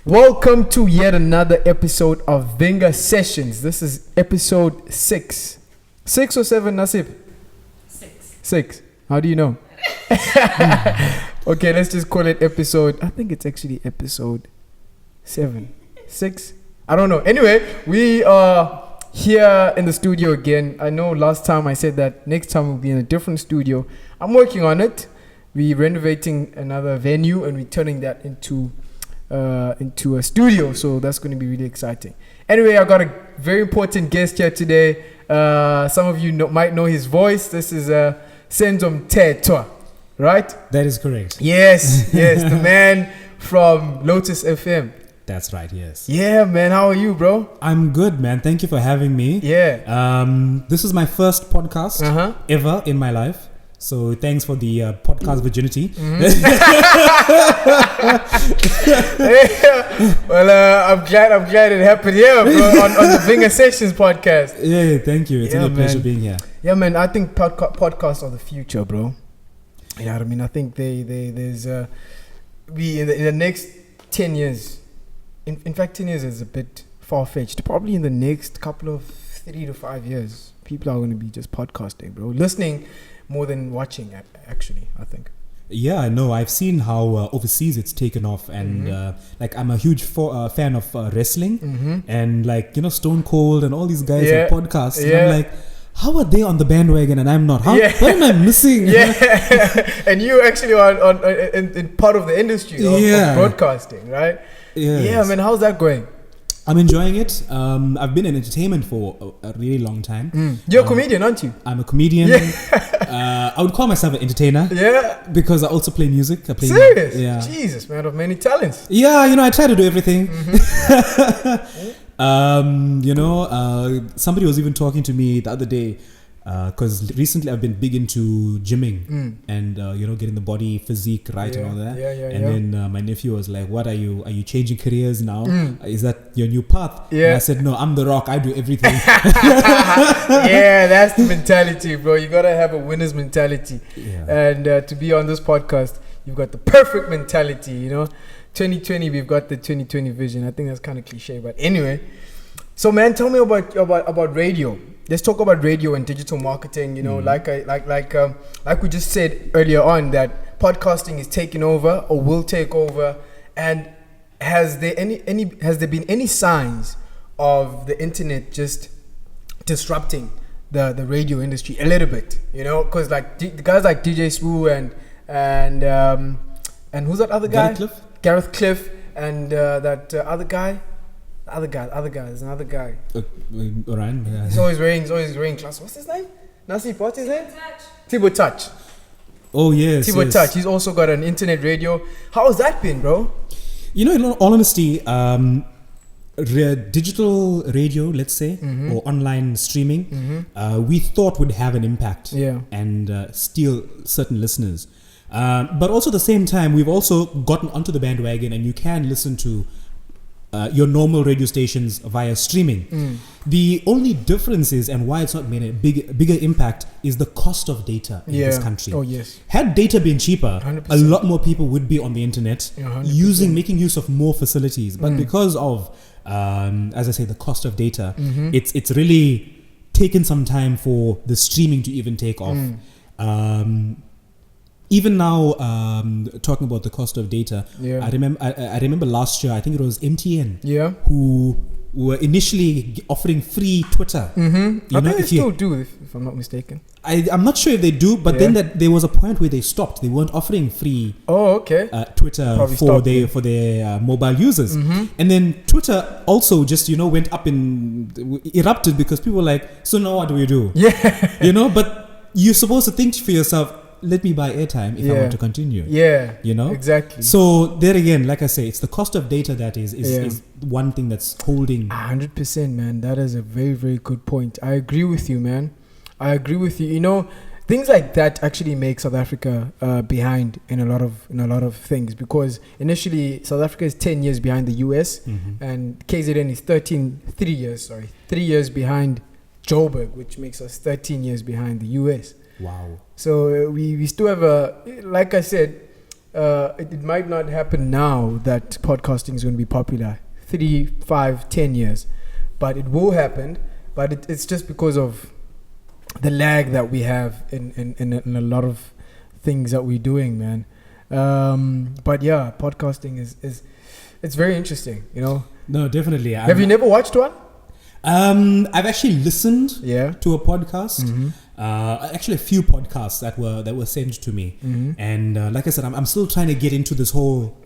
Welcome to yet another episode of Vinga Sessions. This is episode 6. 6 or 7, Nasib? 6. How do you know? Okay, let's just call it episode. I think it's actually episode 7. 6? I don't know. Anyway, we are here in the studio again. I know last time I said that next time we'll be in a different studio. I'm working on it. We're renovating another venue and we're turning that into a studio, so that's going to be really exciting. Anyway, I got a very important guest here today. Some of you might know his voice. This is Senzo Mthethwa, right? That is correct. Yes, the man from Lotus FM. That's right, yes. Yeah, man, how are you, bro? I'm good, man. Thank you for having me. Yeah. This is my first podcast ever in my life. So thanks for the podcast virginity. Well, I'm glad it happened here, bro, on the Vinga Sessions Podcast. Yeah, thank you. It's a pleasure being here. Yeah, man. I think podcasts are the future, bro. You know what I mean? I think there's in the next 10 years. In fact, 10 years is a bit far fetched. Probably in the next couple of 3 to 5 years, people are going to be just podcasting, bro, listening more than watching, actually, I think. Yeah, I know. I've seen how overseas it's taken off, and like I'm a huge fan of wrestling, and like Stone Cold and all these guys have podcasts. And I'm like, how are they on the bandwagon and I'm not? What am I missing? And you actually are in part of the industry of broadcasting, right? Yeah, man. How's that going? I'm enjoying it. I've been in entertainment for a really long time. You're a comedian, aren't you? I'm a comedian. I would call myself an entertainer. Yeah. Because I also play music. Serious? Yeah. Jesus, man, of many talents. Yeah, I try to do everything. Somebody was even talking to me the other day because recently I've been big into gymming and getting the body physique right and all that. And then my nephew was like, "What are you changing careers now? Is that your new path?" And I said, "No, I'm the Rock. I do everything." Yeah, that's the mentality, bro. You gotta have a winner's mentality. And to be on this podcast, you've got the perfect mentality. 2020, we've got the 2020 vision. I think that's kind of cliche, but anyway. So, man, tell me about radio. Let's talk about radio and digital marketing. Like we just said earlier on, that podcasting is taking over or will take over. And has there been any signs of the internet just disrupting the radio industry a little bit? Because like the guys like DJ Spoo and who's that other guy? Gareth Cliff and that other guy. There's another guy. Orion. Yeah. He's always wearing class. What's his name? Nasib, what's his name? Thibaut Touch. Oh, yes. Thibaut Touch. He's also got an internet radio. How's that been, bro? In all honesty, digital radio, let's say, or online streaming, we thought would have an impact and steal certain listeners. But also at the same time, we've also gotten onto the bandwagon and you can listen to your normal radio stations via streaming. The only difference is, and why it's not made a bigger impact, is the cost of data in this country. Oh, yes. Had data been cheaper, 100%. A lot more people would be on the internet making use of more facilities. But because of, as I say, the cost of data, it's really taken some time for the streaming to even take off. Even now, talking about the cost of data, I remember last year, I think it was MTN, who were initially offering free Twitter. I think they still do, if I'm not mistaken. I'm not sure if they do, but then there was a point where they stopped. They weren't offering free Twitter for their mobile users. And then Twitter also just went up erupted because people were like, so now what do we do? But you're supposed to think for yourself, let me buy airtime if I want to continue. Exactly. So there again, like I say, it's the cost of data that is one thing that's holding. 100%, man. That is a very, very good point. I agree with you, man. I agree with you. Things like that actually make South Africa behind in a lot of things, because initially South Africa is 10 years behind the US and KZN is 3 years behind Joburg, which makes us 13 years behind the US. Wow. So we still have like I said, it might not happen now that podcasting is going to be popular. 3, 5, 10 years, but it will happen. But it's just because of the lag that we have in a lot of things that we're doing, man. But yeah, podcasting is it's very interesting, you know. No, definitely. Have you never watched one? I've actually listened to a podcast. Mm-hmm. Actually, a few podcasts that were sent to me, and like I said, I'm still trying to get into this whole.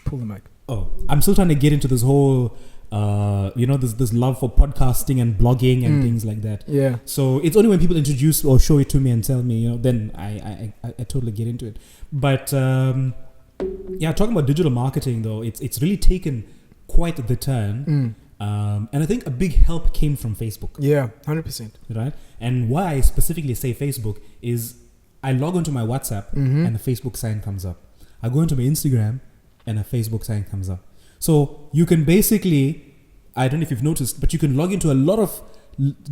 Pull the mic. Oh, I'm still trying to get into this whole. This love for podcasting and blogging and things like that. Yeah. So it's only when people introduce or show it to me and tell me, you know, then I totally get into it. But talking about digital marketing though, it's really taken quite the turn. And I think a big help came from Facebook. Yeah, 100%. Right. And why I specifically say Facebook is I log onto my WhatsApp and a Facebook sign comes up. I go into my Instagram and a Facebook sign comes up. So you can basically, I don't know if you've noticed, but you can log into a lot of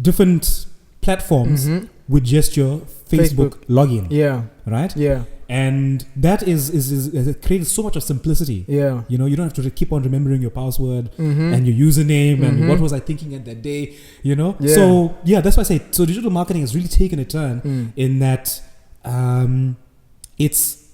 different platforms with just your Facebook login. Yeah. Right? Yeah. And that is it creates so much of simplicity. Yeah. You know, you don't have to keep on remembering your password and your username and what was I thinking at that day, you know? Yeah. So, yeah, that's why I say, so digital marketing has really taken a turn in that it's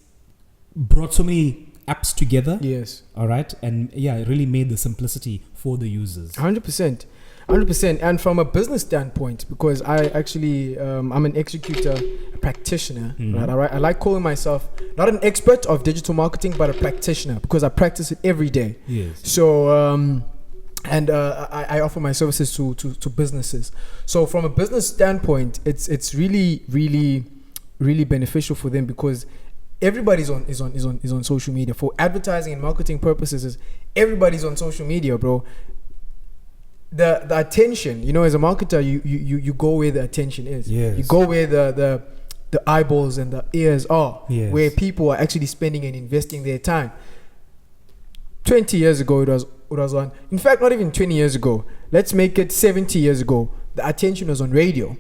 brought so many apps together. Yes. All right. And yeah, it really made the simplicity for the users. 100%. 100%. And from a business standpoint, because I actually, I'm an executor, a practitioner. Right? I like calling myself not an expert of digital marketing, but a practitioner because I practice it every day. Yes. So, I offer my services to businesses. So from a business standpoint, it's really, really, really beneficial for them because everybody's on social media for advertising and marketing purposes. Everybody's on social media, bro. The attention, you know, as a marketer, you go where the attention is. Yes. You go where the eyeballs and the ears are. Yes. Where people are actually spending and investing their time. 20 years ago, it was on. In fact, not even 20 years ago. Let's make it 70 years ago. The attention was on radio.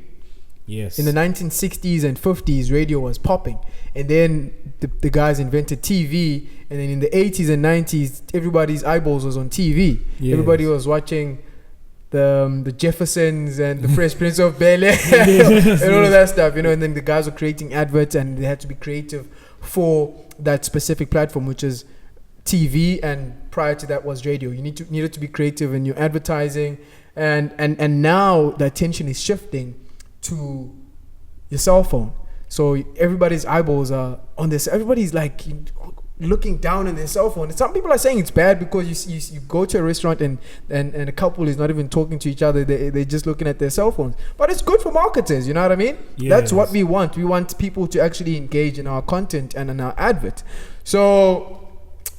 Yes. In the 1960s and 50s, radio was popping. And then the guys invented TV. And then in the 80s and 90s, everybody's eyeballs was on TV. Yes. Everybody was watching the Jeffersons and the Fresh Prince of Bel-Air and all of that stuff, you know. And then the guys were creating adverts and they had to be creative for that specific platform, which is TV. And prior to that was radio. You needed to be creative in your advertising. And now the attention is shifting to your cell phone. So everybody's eyeballs are on this. Everybody's like looking down on their cell phone. And some people are saying it's bad because you go to a restaurant and a couple is not even talking to each other. They're just looking at their cell phones. But it's good for marketers, you know what I mean? Yes. That's what we want. We want people to actually engage in our content and in our advert. So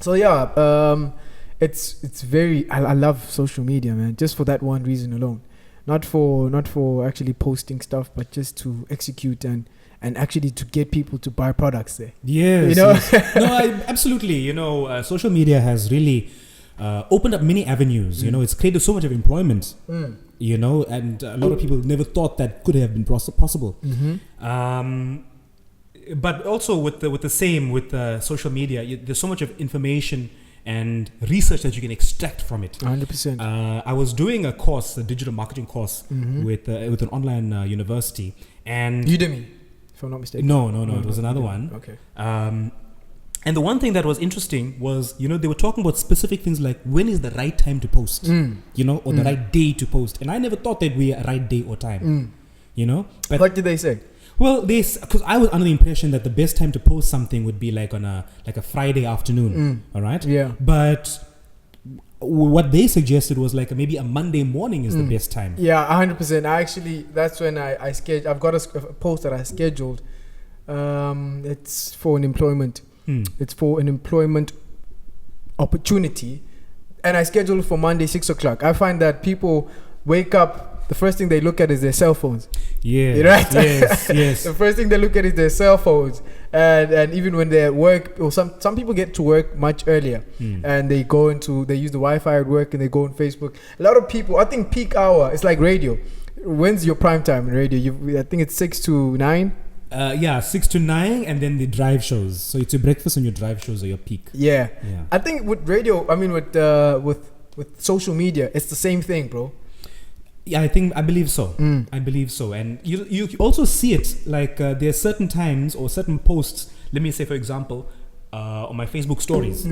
yeah, it's very, I love social media, man, just for that one reason alone. Not for actually posting stuff, but just to execute and actually to get people to buy products there. Yes. You know? Yes. No, absolutely. You know, social media has really opened up many avenues. You know, it's created so much of employment. You know, and a lot of people never thought that could have been possible. But also with social media, there's so much of information and research that you can extract from it. 100%. I was doing a course, a digital marketing course with an online university, and Udemy, if I'm not mistaken. No, it was another one. Okay. And the one thing that was interesting was, you know, they were talking about specific things like when is the right time to post, you know, or the right day to post. And I never thought there'd be a right day or time, you know. But what did they say? Well, because I was under the impression that the best time to post something would be like on a Friday afternoon, all right? Yeah. But what they suggested was like maybe a Monday morning is the best time. Yeah, 100%. That's when I scheduled. I've got a post that I scheduled. It's for an employment. It's for an employment opportunity, and I scheduled for Monday 6:00. I find that people wake up. The first thing they look at is their cell phones. Yeah. Right? Yes. The first thing they look at is their cell phones. And even when they're at work, or some people get to work much earlier and they use the Wi-Fi at work and they go on Facebook. A lot of people, I think peak hour, it's like radio. When's your prime time in radio? I think it's 6 to 9. 6 to 9, and then the drive shows. So it's your breakfast and your drive shows are your peak. Yeah. I think with radio, with social media, it's the same thing, bro. Yeah, I believe so. I believe so. And you also see it, like there are certain times or certain posts. Let me say, for example, on my Facebook stories,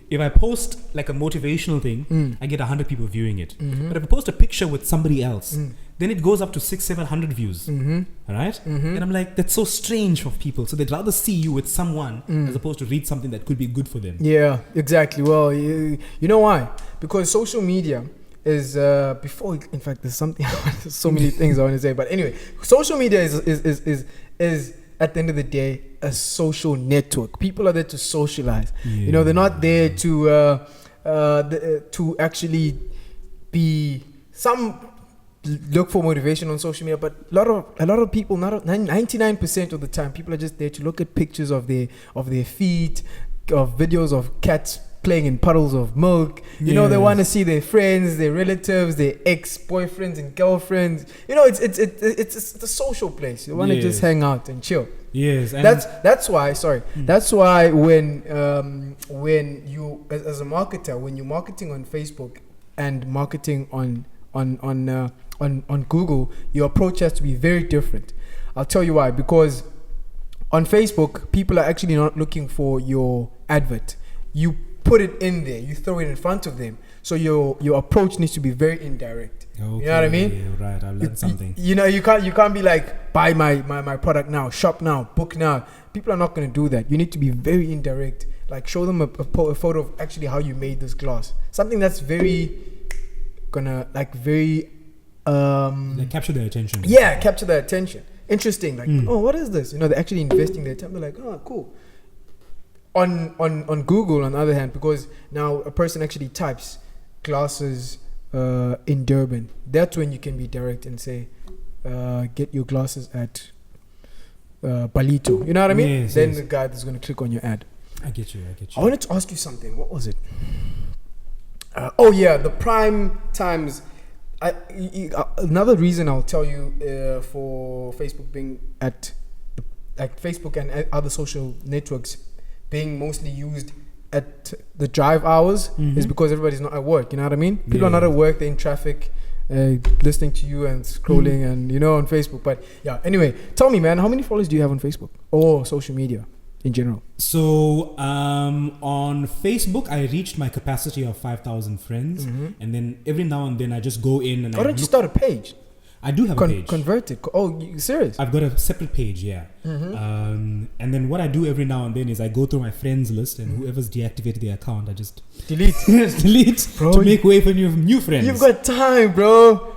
if I post like a motivational thing, I get 100 people viewing it. But if I post a picture with somebody else, then it goes up to 600-700 views. All right? And I'm like, that's so strange for people. So they'd rather see you with someone as opposed to read something that could be good for them. Yeah, exactly. Well, you know why? Because social media is before. In fact, there's something. There's so many things I want to say. But anyway, social media is at the end of the day a social network. People are there to socialize. You know, they're not there to actually be some. Look for motivation on social media, but a lot of people, 99% of the time, people are just there to look at pictures of their feet, of videos of cats playing in puddles of milk. You know, they want to see their friends, their relatives, their ex-boyfriends and girlfriends. You know, it's the social place. You want to just hang out and chill. Yes, and that's why. That's why when you as a marketer, when you're marketing on Facebook and marketing on Google, your approach has to be very different. I'll tell you why. Because on Facebook, people are actually not looking for your advert. You put it in there, you throw it in front of them. So your approach needs to be very indirect. Okay, you know what I mean? Yeah, right. I've learned something. You know, you can't be like, buy my product now, shop now, book now. People are not going to do that. You need to be very indirect. Like, show them a photo of actually how you made this glass. Something that's very capture their attention. Yeah, capture their attention. Interesting. Like, oh, what is this? You know, they're actually investing their time. They're like, oh, cool. On Google, on the other hand, because now a person actually types glasses in Durban, that's when you can be direct and say, get your glasses at Balito. You know what I mean? Yes, then the guy is going to click on your ad. I get you. I wanted to ask you something. What was it? The prime times. Another reason I'll tell you for Facebook being Facebook and other social networks being mostly used at the drive hours is because everybody's not at work. You know what I mean? People are not at work; they're in traffic, listening to you and scrolling, and on Facebook. But yeah, anyway, tell me, man, how many followers do you have on Facebook or social media in general? So on Facebook, I reached my capacity of 5,000 friends, and then every now and then I just go in and why don't you start a page? I do have a page. Convert it. Oh, you serious? I've got a separate page, yeah. And then what I do every now and then is I go through my friends list, and whoever's deactivated their account, I just delete bro, to make way for new friends. You've got time, bro.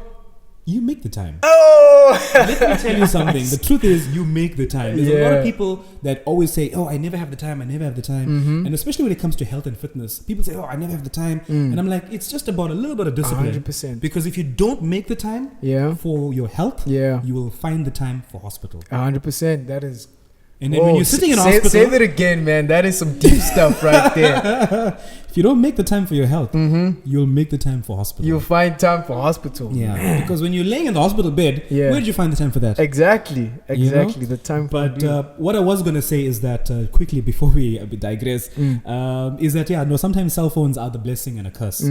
You make the time. Oh! Let me tell you something. The truth is, you make the time. There's a lot of people that always say, oh, I never have the time. And especially when it comes to health and fitness, people say, oh, I never have the time. And I'm like, it's just about a little bit of discipline. 100%. Because if you don't make the time for your health, you will find the time for hospital. 100%. That is... And then when you're sitting in hospital... Say that again, man. That is some deep stuff right there. If you don't make the time for your health, you'll make the time for hospital. You'll find time for hospital. Yeah. Man. Because when you're laying in the hospital bed, where did you find the time for that? Exactly. The time for But what I was going to say is that, quickly before we digress, is that, sometimes cell phones are the blessing and a curse.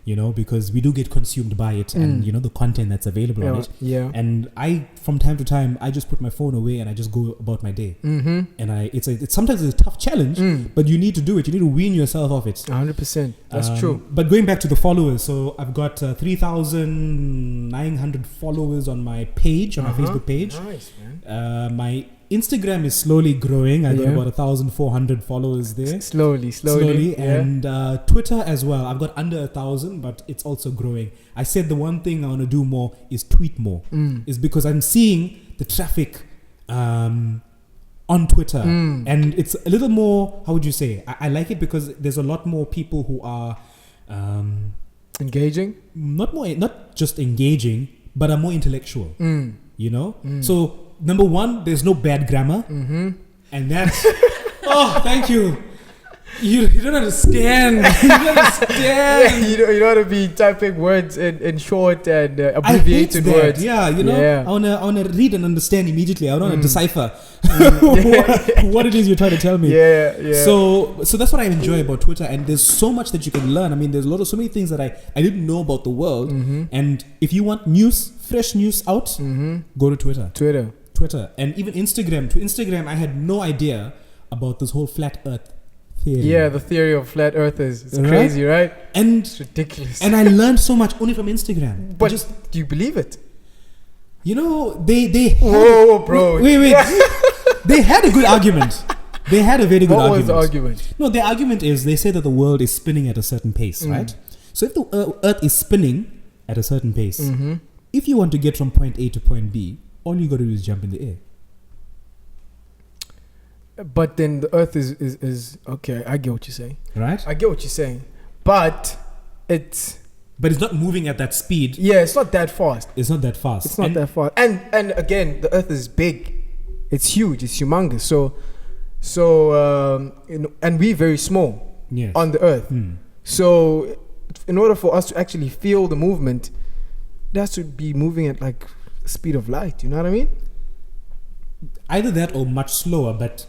Because we do get consumed by it and, the content that's available on it. Yeah. And from time to time, I just put my phone away and I just go about my day. And it's sometimes a tough challenge, but you need to do it. You need to wean yourself off it. 100%. That's true. But going back to the followers, so I've got 3,900 followers on my page, on my Facebook page. Nice, man. My Instagram is slowly growing. I got about 1,400 followers there. Slowly. And Twitter as well. I've got under 1,000, but it's also growing. I said the one thing I want to do more is tweet more. Is because I'm seeing the traffic on Twitter. And it's a little more, how would you say? I like it because there's a lot more people who are... engaging? Not just engaging, but are more intellectual. So... Number one, there's no bad grammar. And that's... oh, thank you. You don't understand. You don't understand. You don't want to be typing words in short and abbreviated words. Yeah, I wanna read and understand immediately. I don't want to decipher what it is you're trying to tell me. Yeah. So that's what I enjoy about Twitter, and there's so much that you can learn. I mean, there's so many things that I didn't know about the world. And if you want fresh news out, go to Twitter, and even Instagram. To Instagram, I had no idea about this whole flat Earth theory. Yeah, the theory of flat earthers. It's crazy, right? And it's ridiculous. And I learned so much only from Instagram. But do you believe it? They whoa, bro. Wait. They had a good argument. They had a very good argument. What was the argument? No, the argument is they say that the world is spinning at a certain pace, right? So if the Earth is spinning at a certain pace, if you want to get from point A to point B, all you got to do is jump in the air. But then the Earth is okay. I get what you're saying. Right? I get what you're saying, but it's not moving at that speed. Yeah, it's not that fast. It's not that fast. And again, the Earth is big. It's huge. It's humongous. So and we're very small on the Earth. So in order for us to actually feel the movement, it has to be moving at like the speed of light. You know what I mean? Either that or much slower, but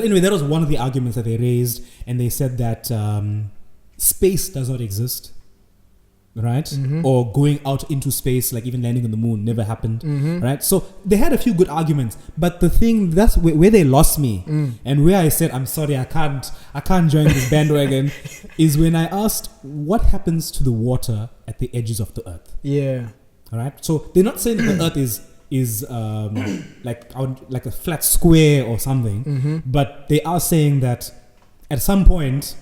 anyway, that was one of the arguments that they raised, and they said that space does not exist, right? Or going out into space, like even landing on the moon, never happened, right? So they had a few good arguments, but the thing that's where they lost me, and where I said, I'm sorry, I can't join this bandwagon, is when I asked what happens to the water at the edges of the Earth. Yeah. All right. So they're not saying that the Earth is like a flat square or something, but they are saying that at some point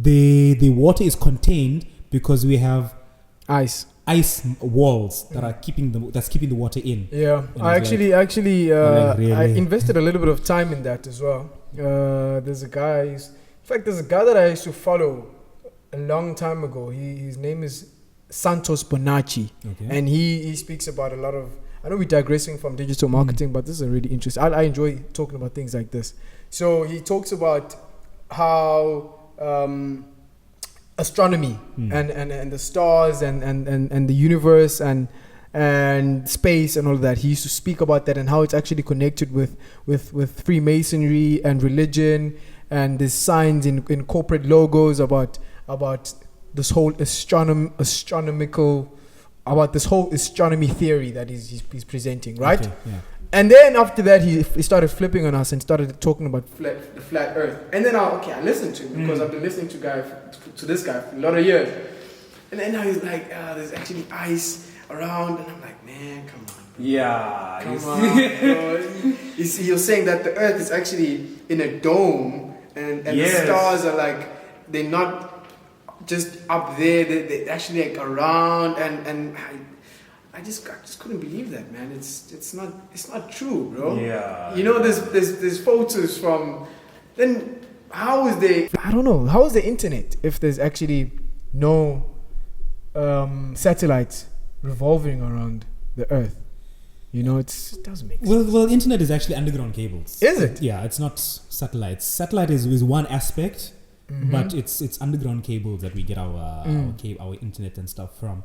the water is contained because we have ice walls that are keeping the water in. Yeah, I actually I invested a little bit of time in that as well. There's a guy that I used to follow a long time ago. His name is Santos Bonacci, and he speaks about a lot of. I know we're digressing from digital marketing, but this is a really interesting. I enjoy talking about things like this. So he talks about how astronomy and the stars and the universe and space and all of that. He used to speak about that and how it's actually connected with Freemasonry and religion, and there's signs in corporate logos about this whole astronomical about this whole astronomy theory that he's presenting, right? Okay, yeah. And then after that, he started flipping on us and started talking about the flat Earth. And then I listened to him because I've been listening to this guy for a lot of years. And then now he's like, there's actually ice around, and I'm like, man, come on. Yeah. Come on, bro. He was saying that the Earth is actually in a dome, and the stars are like, they're not just up there, they're actually like around, and I just couldn't believe that, man. It's not true, bro. Yeah. You know, there's photos from. Then how is the internet if there's actually no satellites revolving around the Earth? You know, it doesn't make sense. Well, internet is actually underground cables. Is it? Yeah, it's not satellites. Satellite is one aspect, but it's underground cables that we get our internet and stuff from.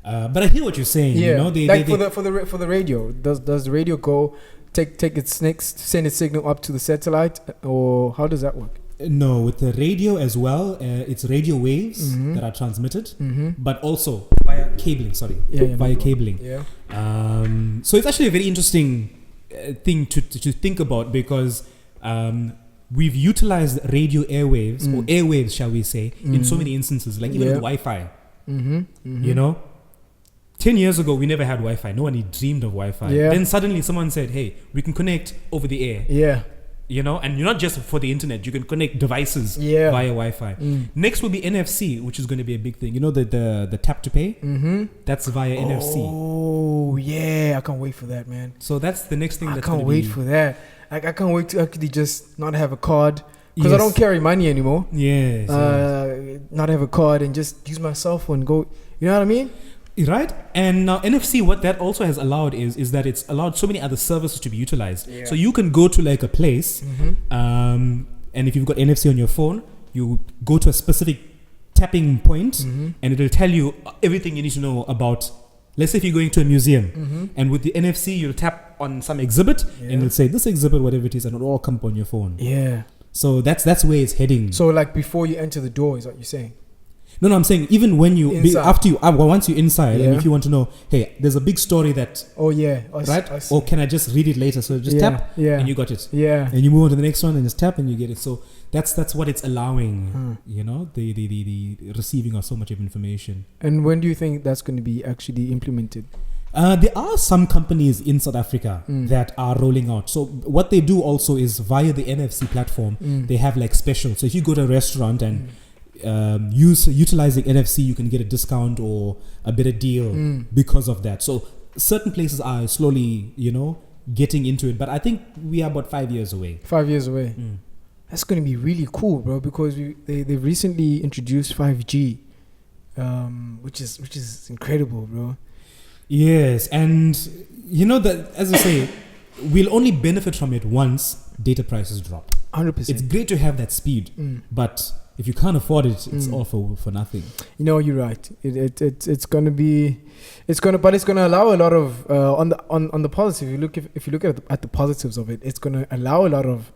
But I hear what you're saying. Yeah. You know, for the radio, does the radio go take its next send its signal up to the satellite, or how does that work? No, with the radio as well, it's radio waves that are transmitted, but also via cabling. Via cabling. Yeah. So it's actually a very interesting thing to think about, because we've utilized radio airwaves or airwaves, shall we say, in so many instances, like even with Wi-Fi. You know, 10 years ago we never had Wi-Fi. No one even dreamed of Wi-Fi. Yeah. Then suddenly someone said, "Hey, we can connect over the air." Yeah. You know, and you're not just for the internet, you can connect devices via Wi-Fi. Next will be NFC, which is going to be a big thing. You know, the tap to pay? That's via NFC. Oh, yeah. I can't wait for that, man. So that's the next thing. I can't wait for that. I can't wait to actually just not have a card, because I don't carry money anymore. Yes. Not have a card and just use my cell phone. Go. You know what I mean? Right. And now NFC, what that also has allowed is that it's allowed so many other services to be utilized. Yeah. So you can go to like a place, and And if you've got NFC on your phone, you go to a specific tapping point, and it'll tell you everything you need to know about. Let's say if you're going to a museum, and with the NFC, you'll tap on some exhibit, and it'll say this exhibit, whatever it is, and it'll all come up on your phone. Yeah. So that's where it's heading. So like before you enter the door is what you're saying? No, I'm saying even when you once you're inside, and if you want to know, hey, there's a big story that. Oh yeah. Right? Or can I just read it later? So just tap, and you got it. Yeah. And you move on to the next one, and just tap, and you get it. So that's what it's allowing. You know, the receiving of so much of information. And when do you think that's going to be actually implemented? There are some companies in South Africa that are rolling out. So what they do also is via the NFC platform, they have like specials. So if you go to a restaurant and utilizing NFC, you can get a discount or a better deal because of that. So certain places are slowly, getting into it. But I think we are about 5 years away. 5 years away. That's going to be really cool, bro, because they've recently introduced 5G, which is incredible, bro. Yes, and that, as I say, we'll only benefit from it once data prices drop. 100%. It's great to have that speed, but if you can't afford it, it's all for nothing. You're right. It's gonna allow a lot of on the positive. If you look at the positives of it, it's gonna allow a lot of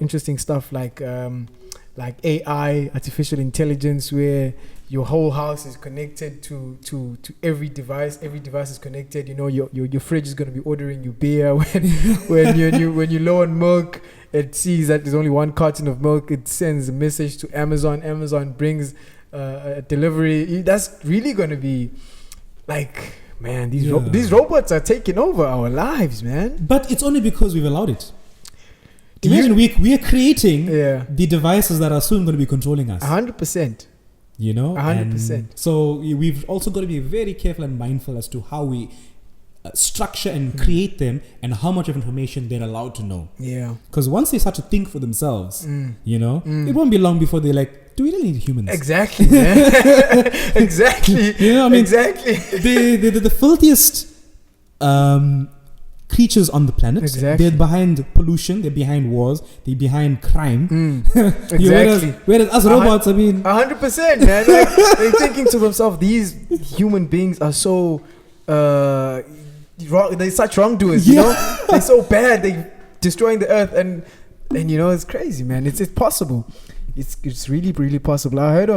interesting stuff like AI, artificial intelligence, where your whole house is connected to every device. Every device is connected. Your fridge is going to be ordering you beer when you're low on milk. It sees that there's only one carton of milk. It sends a message to Amazon. Amazon brings a delivery. That's really going to be like, man, these robots are taking over our lives, man. But it's only because we've allowed it. Imagine we are creating the devices that are soon going to be controlling us. 100%. 100%. So we've also got to be very careful and mindful as to how we structure and create them, and how much of information they're allowed to know. Yeah. Because once they start to think for themselves, it won't be long before they're like, do we really need humans? Exactly, man. Exactly. Exactly. The filthiest creatures on the planet. Exactly. They're behind pollution, they're behind wars, they're behind crime. Exactly. Whereas us robots, 100%, man. Like, they're thinking to themselves, these human beings are so they're such wrongdoers, they're so bad, they're destroying the earth, and it's crazy, man. It's possible. It's really, really possible. I heard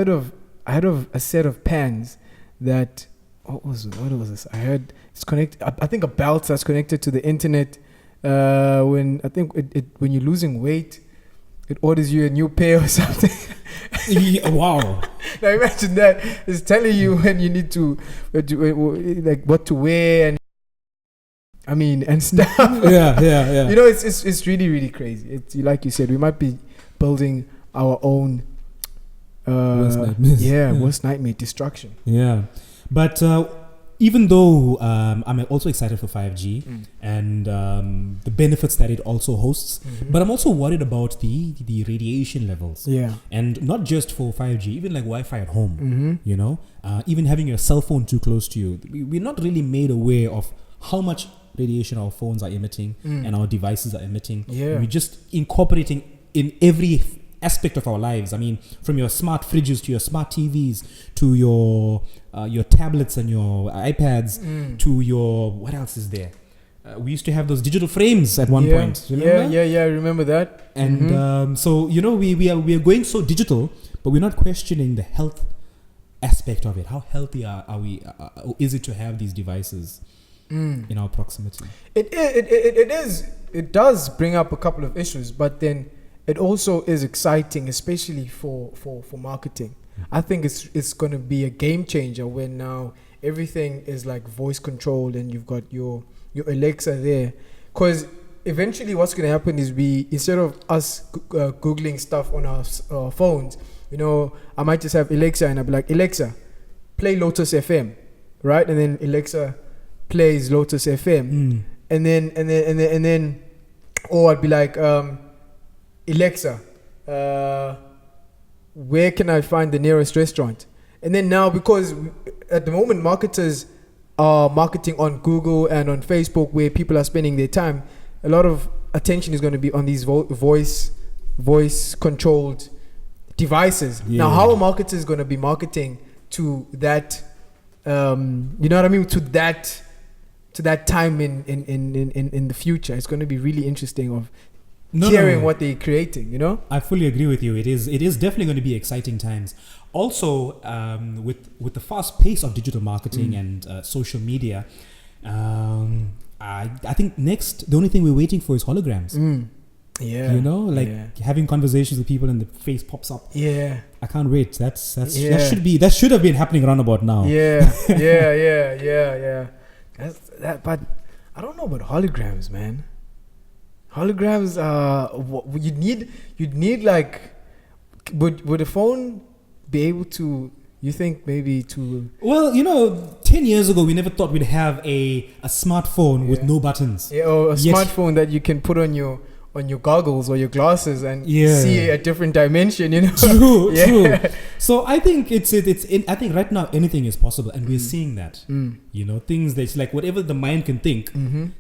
of a set of pans that what was this? I heard it's connected. I think a belt that's connected to the internet. When you're losing weight, it orders you a new pair or something. Wow! Now imagine that. It's telling you when you need to like what to wear and stuff. Yeah. It's really, really crazy. It's like you said, we might be building our own worst nightmare, destruction. Yeah. But even though I'm also excited for 5G and the benefits that it also hosts, but I'm also worried about the radiation levels. Yeah. And not just for 5G, even like Wi-Fi at home, even having your cell phone too close to you. We're not really made aware of how much radiation our phones are emitting and our devices are emitting. Yeah. We're just incorporating in every aspect of our lives. From your smart fridges to your smart TVs to your tablets and your iPads to your, what else is there? We used to have those digital frames at one point. Remember? I remember that. And so we are going so digital, but we're not questioning the health aspect of it. How healthy are we? Is it to have these devices in our proximity? It is. It does bring up a couple of issues, but then it also is exciting, especially for marketing. I think it's going to be a game changer when now everything is like voice controlled and you've got your Alexa there. Because eventually what's going to happen is instead of us Googling stuff on our phones, I might just have Alexa and I'll be like, Alexa, play Lotus FM, right? And then Alexa plays Lotus FM. And then or I'd be like, Alexa, where can I find the nearest restaurant? And then now, because at the moment marketers are marketing on Google and on Facebook where people are spending their time, a lot of attention is going to be on these voice voice controlled devices. Now, how are marketers going to be marketing to that? You know what I mean? To that time in the future, it's going to be really interesting of hearing what they're creating. You know, I fully agree with you. It is definitely going to be exciting times. Also, with the fast pace of digital marketing and social media, I think next the only thing we're waiting for is holograms. Yeah, you know, like having conversations with people and the face pops up. Yeah, I can't wait. That should have been happening around about now. Yeah. That's that, but I don't know about holograms, man. Holograms, you'd need like, would a phone be able to? You think maybe to? Well, 10 years ago we never thought we'd have a smartphone with no buttons. Yeah, or a smartphone that you can put on your goggles or your glasses and see a different dimension, True. So I think I think right now anything is possible, and we're seeing that. Things that's like whatever the mind can think,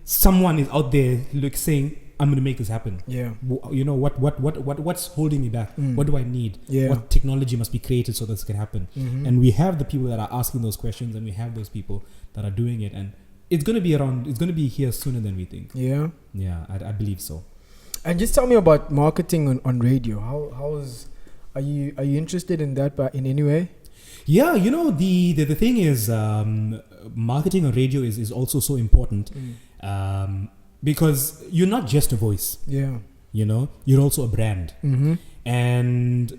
someone is out there saying, I'm going to make this happen. Yeah. What's holding me back? What do I need? Yeah. What technology must be created so this can happen? And we have the people that are asking those questions, and we have those people that are doing it, and it's going to be around. It's going to be here sooner than we think. Yeah. Yeah, I believe so. And just tell me about marketing on radio. Are you interested in that in any way? Yeah, the thing is, marketing on radio is also so important, because you're not just a voice. Yeah, you're also a brand, and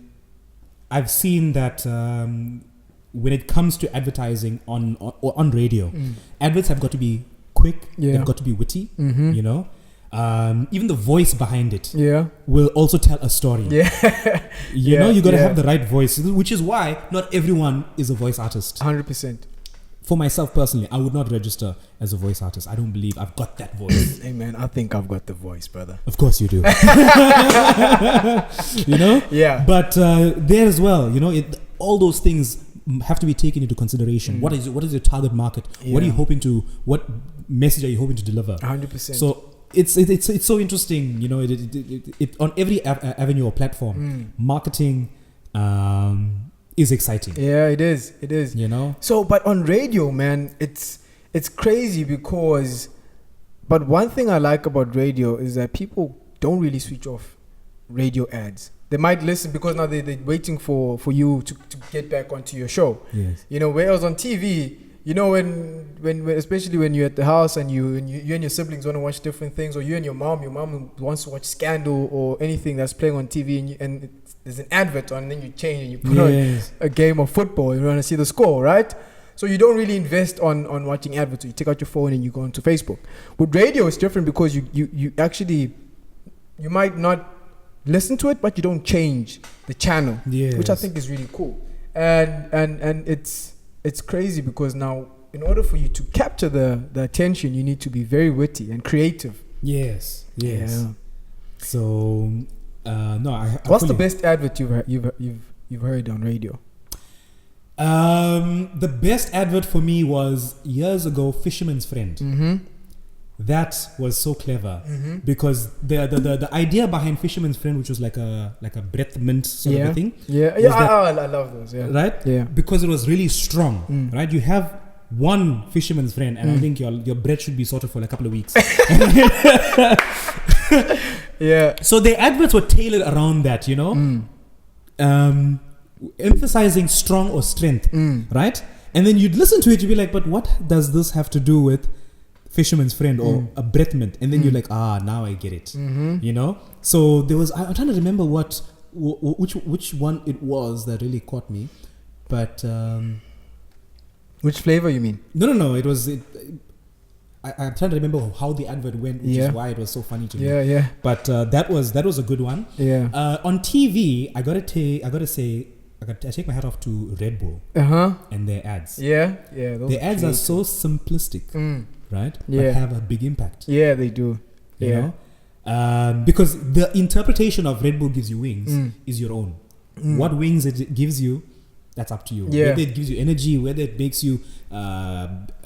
I've seen that when it comes to advertising on radio, adverts have got to be quick. They've got to be witty. Even the voice behind it will also tell a story. You got to have the right voice, which is why not everyone is a voice artist. 100%. For myself personally, I would not register as a voice artist. I don't believe I've got that voice. Hey man, I think I've got the voice, brother. Of course you do. Yeah. But there as well, all those things have to be taken into consideration. What is your target market? What message are you hoping to deliver? 100%. So it's so interesting, it on every avenue or platform, marketing is exciting. Yeah, it is. So, but on radio, man, it's crazy because. But one thing I like about radio is that people don't really switch off radio ads. They might listen because now they're waiting for you to get back onto your show. Yes. Whereas on TV. When especially when you're at the house and you and your siblings want to watch different things, or you and your mom wants to watch Scandal or anything that's playing on TV, and there's an advert on, and then you change and you put on a game of football and you want to see the score, right? So you don't really invest on watching adverts. You take out your phone and you go onto Facebook. With radio, it's different because you actually, you might not listen to it, but you don't change the channel, which I think is really cool. And it's crazy because now, in order for you to capture the attention, you need to be very witty and creative. Yes. Yeah. So, what's the best advert you've heard on radio? The best advert for me was years ago, Fisherman's Friend. That was so clever because the idea behind Fisherman's Friend, which was like a breath mint sort of a thing. I love those. Yeah. Right. Yeah. Because it was really strong. Right. You have one fisherman's friend, and I think your bread should be sorted for like a couple of weeks. Yeah. So the adverts were tailored around that, emphasizing strong or strength, right? And then you'd listen to it, you'd be like, but what does this have to do with Fisherman's Friend or a breath mint? And then you're like, now I get it. So there was, I'm trying to remember which one it was that really caught me, but which flavor you mean? No, it was I'm trying to remember how the advert went, which is why it was so funny to me. Yeah. But that was a good one. Yeah. On TV, I take my hat off to Red Bull and their ads. Yeah. Their ads are so simplistic, right? Yeah. But have a big impact. Yeah, they do. You know? Because the interpretation of Red Bull gives you wings is your own. What wings it gives you, that's up to you. Yeah. Whether it gives you energy, whether it makes you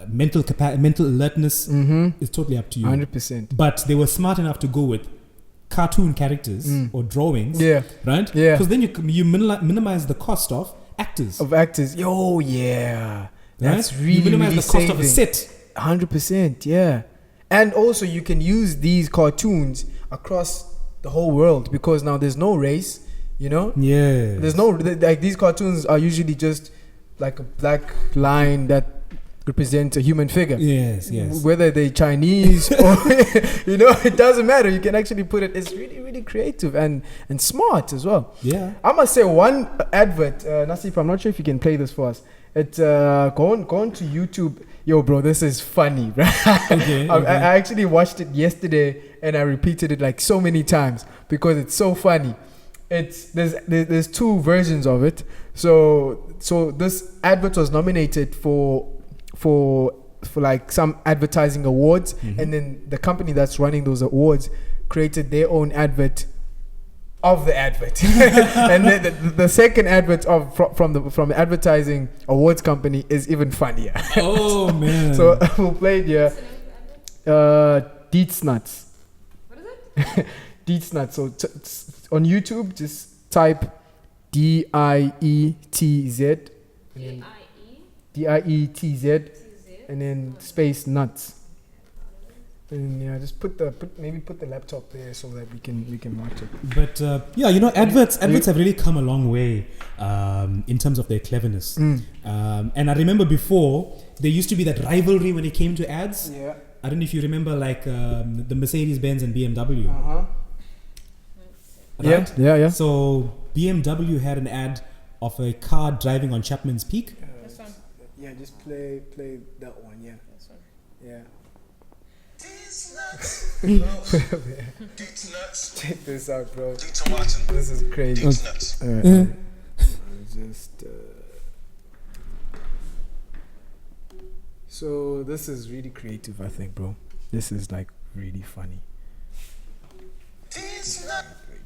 mental alertness, is totally up to you. 100%. But they were smart enough to go with cartoon characters or drawings. Yeah. Right? Yeah. Because then you minimize the cost of actors. Oh, yeah. That's right? really, you minimize really the cost of a set. 100%, yeah. And also you can use these cartoons across the whole world because now there's no race, you know? Yeah. There's no, like these cartoons are usually just like a black line that represents a human figure. Yes. Whether they're Chinese or, you know, it doesn't matter. You can actually put it, it's really, really creative and smart as well. Yeah. I must say one advert, Nasif, I'm not sure if you can play this for us. It's go on to YouTube. Yo, bro, this is funny, right? Okay. I actually watched it yesterday and I repeated it like so many times because it's so funny. There's two versions of it. So this advert was nominated for like some advertising awards, and then the company that's running those awards created their own advert of the advert. And then the second advert from the advertising awards company is even funnier. Oh man. So we'll play it here. Deets Nuts. What is it? Deets Nuts. So on YouTube, just type DIETZ. DIETZ and then space nuts. And yeah, just put the laptop there so that we can watch it. But yeah, you know, adverts have really come a long way in terms of their cleverness. And I remember before there used to be that rivalry when it came to ads. Yeah. I don't know if you remember, like the Mercedes-Benz and BMW. Right? Yeah. So BMW had an ad of a car driving on Chapman's Peak. This one. Yeah, just play that one. Yeah. This one. Yeah. These nuts. These nuts. Check this out, bro. These Watson. This is crazy. These nuts. Alright. Just. So this is really creative, I think, bro. This is like really funny. These nuts. Wait.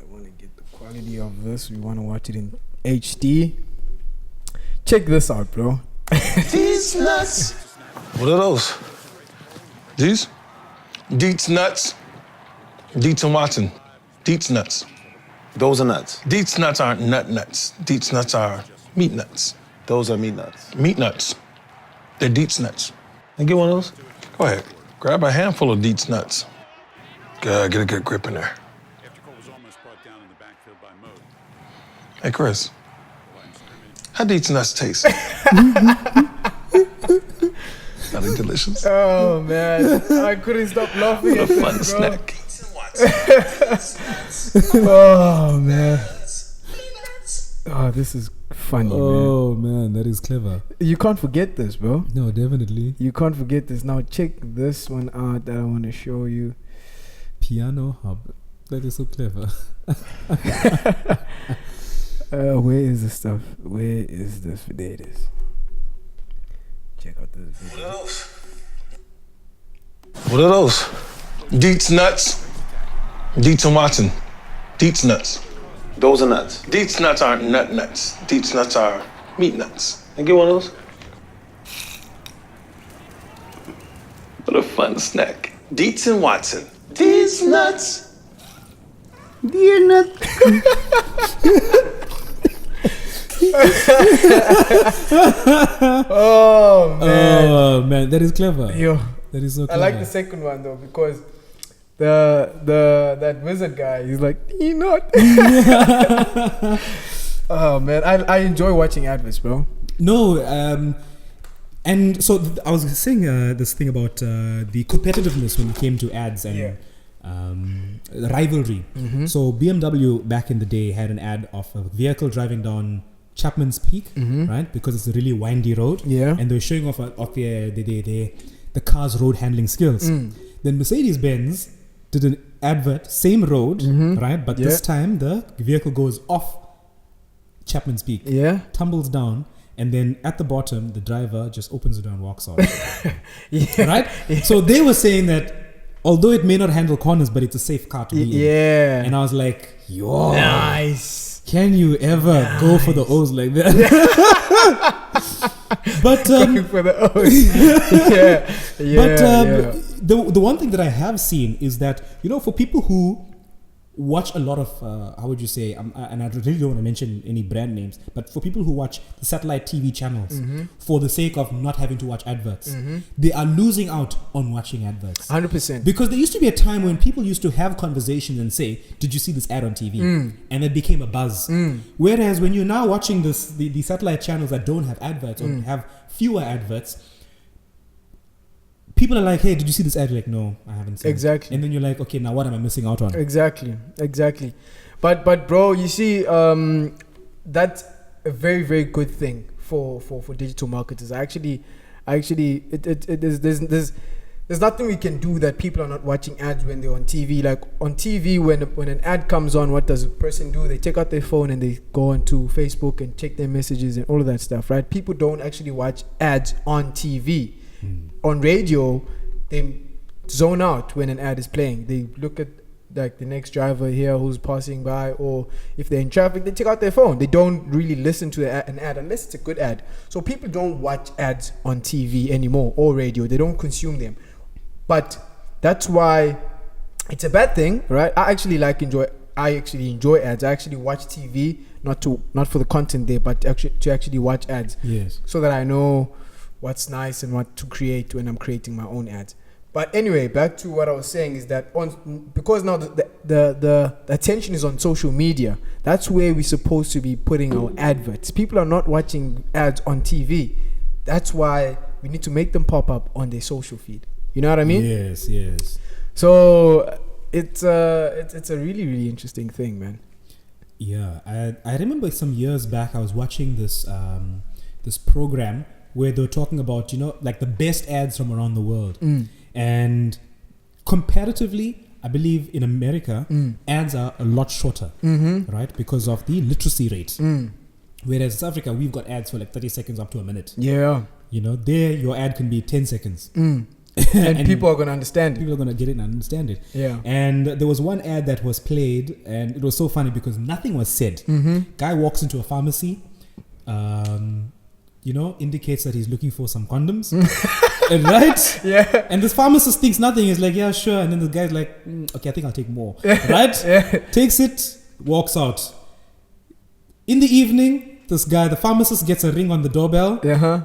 I want to get the quality of this. We want to watch it in HD. Check this out, bro. These nuts. What are those? These? Deets nuts. Deets and Watson. Deets nuts. Those are nuts. Deets nuts aren't nuts. Deets nuts are meat nuts. Those are meat nuts. Meat nuts. They're Deets nuts. Can I get one of those? Go ahead. Grab a handful of Deets nuts. Get a good grip in there. Hey, Chris. How Deets nuts taste? Are they delicious? Oh man, I couldn't stop laughing at What a fun this, bro. snack. Oh man. Oh, this is funny, man. Oh man, that is clever. You can't forget this, bro. No, definitely. You can't forget this. Now check this one out that I want to show you. Piano Hub. That is so clever. Where is this stuff? Where is this? There it is. Check out this video. What are those? Deets nuts. Deets and Watson. Deets nuts. Those are nuts. Deets nuts aren't nuts. Deets nuts are meat nuts. Can I get one of those? What a fun snack. Deets and Watson. Deets nuts. Dear nut. Oh man. Oh man, that is clever. Yo, That is so I clever. like the second one though because that wizard guy, he's like, you not. Oh man, I enjoy watching adverts, bro. No, and so I was saying this thing about the competitiveness when it came to ads and the rivalry. So BMW back in the day had an ad of a vehicle driving down Chapman's Peak, right? Because it's a really windy road. Yeah. And they're showing off the car's road handling skills. Then Mercedes-Benz did an advert, same road, right? But this time the vehicle goes off Chapman's Peak, tumbles down, and then at the bottom the driver just opens the door and walks off. Right? So they were saying that although it may not handle corners, but it's a safe car to be in. And I was like, yo, nice. Can you ever go for the O's like that? But Going for the O's. The one thing that I have seen is that, you know, for people who watch a lot of, how would you say, and I really don't want to mention any brand names, but for people who watch the satellite TV channels for the sake of not having to watch adverts, they are losing out on watching adverts. 100%. Because there used to be a time when people used to have conversations and say, did you see this ad on TV? And it became a buzz. Whereas when you're now watching the satellite channels that don't have adverts or have fewer adverts, people are like, hey, did you see this ad? You're like, no, I haven't seen it. And then you're like, okay, now what am I missing out on? Exactly. But bro, you see, that's a very, very good thing for digital marketers. There's nothing we can do that people are not watching ads when they're on TV. Like on TV, when an ad comes on, what does a person do? They take out their phone and they go onto Facebook and check their messages and all of that stuff, right? People don't actually watch ads on TV. On radio, they zone out when an ad is playing. They look at like the next driver here who's passing by, or if they're in traffic, they take out their phone. They don't really listen to an ad unless it's a good ad. So people don't watch ads on TV anymore or radio. They don't consume them. But that's why it's a bad thing, right? I actually enjoy ads. I actually watch TV not for the content there, but to actually watch ads. Yes. So that I know what's nice and what to create when I'm creating my own ads. But anyway, back to what I was saying is that because now the attention is on social media, that's where we're supposed to be putting our adverts. People are not watching ads on TV. That's why we need to make them pop up on their social feed. You know what I mean? Yes. So it's a really, really interesting thing, man. Yeah, I remember some years back I was watching this program where they were talking about, like the best ads from around the world. And comparatively, I believe in America, ads are a lot shorter, right? Because of the literacy rate. Whereas in South Africa, we've got ads for like 30 seconds up to a minute. Yeah. There your ad can be 10 seconds. and people are going to understand it. People are going to get it and understand it. Yeah. And there was one ad that was played, and it was so funny because nothing was said. Guy walks into a pharmacy, indicates that he's looking for some condoms. Right? Yeah. And this pharmacist thinks nothing. He's like, yeah, sure. And then the guy's like, okay, I think I'll take more. Right? Yeah. Takes it, walks out. In the evening, the pharmacist gets a ring on the doorbell.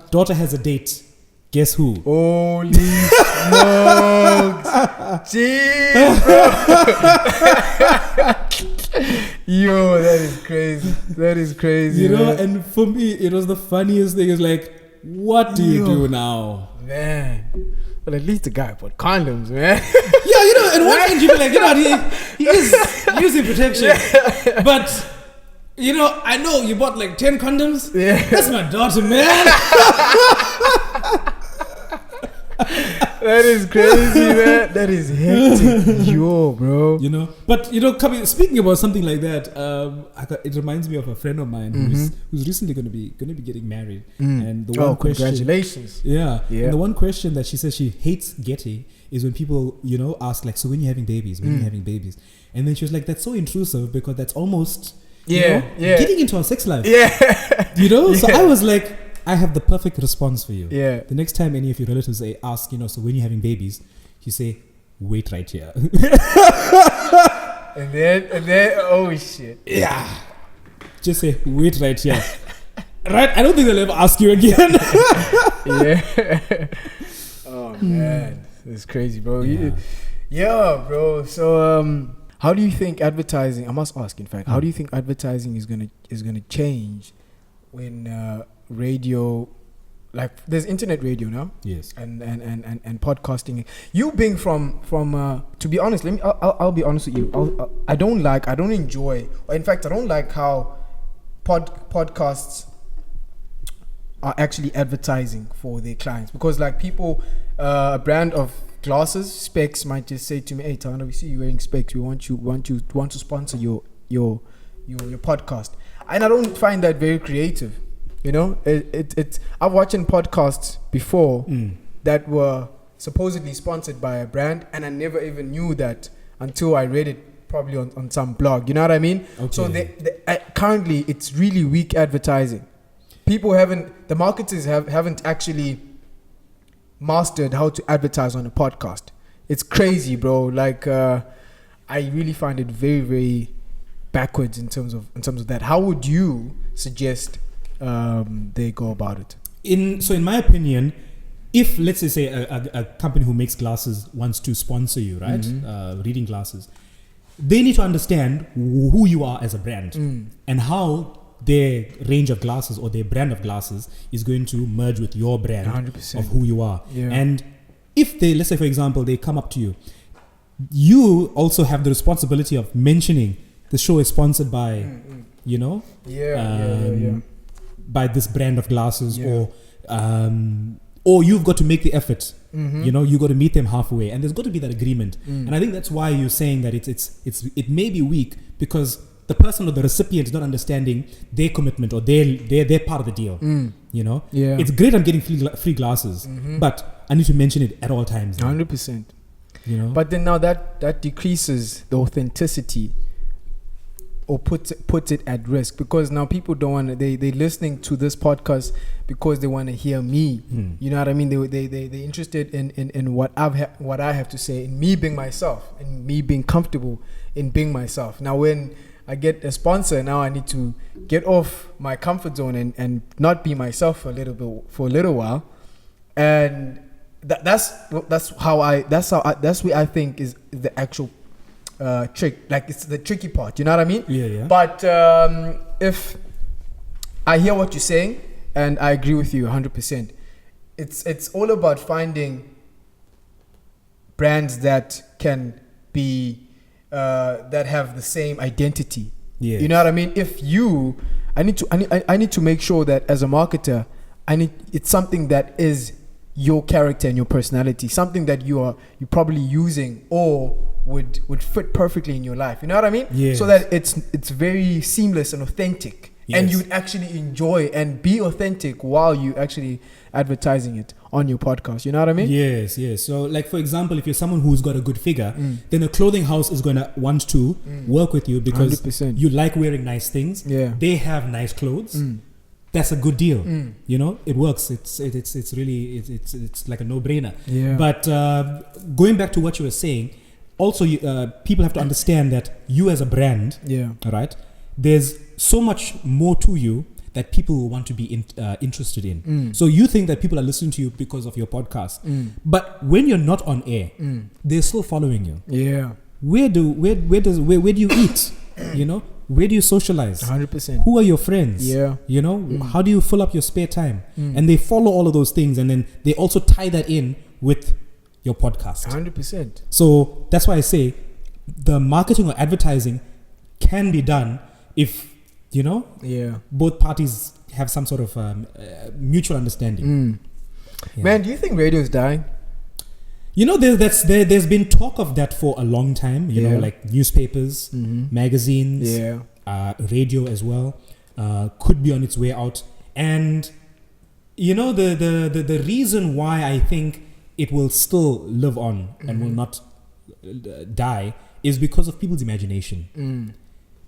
Daughter has a date. Guess who? Holy smokes. Jeez, bro. Yo, that is crazy. Man. And for me, it was the funniest thing. It's like, what do you do now? Man. Well, at least the guy put condoms, man. Yeah, and one thing you be like, he is using protection. Yeah. But, I know you bought like 10 condoms. Yeah. That's my daughter, man. That is crazy, man. That is hectic. Yo, bro. But speaking about something like that, it reminds me of a friend of mine who's recently going to be getting married. And the one question, congratulations. Yeah. And the one question that she says she hates getting is when people, ask like, so when you're having babies, and then she was like, that's so intrusive because that's almost getting into our sex life. Yeah. So I was like, I have the perfect response for you. Yeah. The next time any of your relatives ask, so when you're having babies, you say, wait right here. and then, oh shit. Yeah. Just say, wait right here. Right? I don't think they'll ever ask you again. Yeah. Oh man, it's crazy, bro. Yeah, bro. So, how do you think advertising? I must ask, in fact, how do you think advertising is gonna change when radio, like there's internet radio now, yes, and podcasting. You being from to be honest, I'll be honest with you. I don't enjoy, or in fact, I don't like how podcasts are actually advertising for their clients, because like people, a brand of glasses, Specs, might just say to me, "Hey, Tana, we see you wearing Specs. We want to sponsor your podcast," and I don't find that very creative. I've watched podcasts before that were supposedly sponsored by a brand, and I never even knew that until I read it probably on some blog. You know what I mean? Okay. So currently it's really weak advertising. The marketers haven't actually mastered how to advertise on a podcast. It's crazy, bro. Like I really find it very, very backwards in terms of that. How would you suggest they go about it? In my opinion, if let's say a company who makes glasses wants to sponsor you, right, reading glasses, they need to understand who you are as a brand and how their range of glasses or their brand of glasses is going to merge with your brand 100%. of who you are. Yeah. And if they, let's say for example, they come up to you, you also have the responsibility of mentioning the show is sponsored by, by this brand of glasses, or you've got to make the effort. You got to meet them halfway, and there's got to be that agreement. And I think that's why you're saying that it may be weak, because the person or the recipient is not understanding their commitment or their part of the deal. It's great I'm getting free glasses, but I need to mention it at all times. 100%. But then now that decreases the authenticity, or puts it at risk, because now people don't want to, they're listening to this podcast because they want to hear me. You know what I mean? They're interested in what I have to say, in me being myself, and me being comfortable in being myself. Now when I get a sponsor, now I need to get off my comfort zone and not be myself for a little while. And that's what I think is the actual trick. Like, it's the tricky part, you know what I mean? Yeah. But if I hear what you're saying, and I agree with you 100%, it's all about finding brands that can be that have the same identity. Yes. You know what I mean? I need to make sure that as a marketer, it's something that is your character and your personality, something that you're probably using or would fit perfectly in your life. You know what I mean? Yes. So that it's very seamless and authentic. Yes. And you'd actually enjoy and be authentic while you actually advertising it on your podcast. You know what I mean? Yes. So, like, for example, if you're someone who's got a good figure, then a clothing house is going to want to work with you because 100%. you like wearing nice things. Yeah. They have nice clothes. That's a good deal. It works. It's really it's like a no-brainer. Yeah. But going back to what you were saying, also people have to understand that you as a brand, all right, there's so much more to you that people will want to be interested in. So you think that people are listening to you because of your podcast, but when you're not on air, they're still following you. Yeah. Where do you eat? Where do you socialize? 100%. Who are your friends? Yeah. How do you fill up your spare time? And they follow all of those things, and then they also tie that in with your podcast. 100%. So that's why I say the marketing or advertising can be done if both parties have some sort of mutual understanding. Yeah. Man, do you think radio is dying? There's been talk of that for a long time. Like newspapers, magazines, radio as well, could be on its way out. And the reason why I think it will still live on and will not die is because of people's imagination.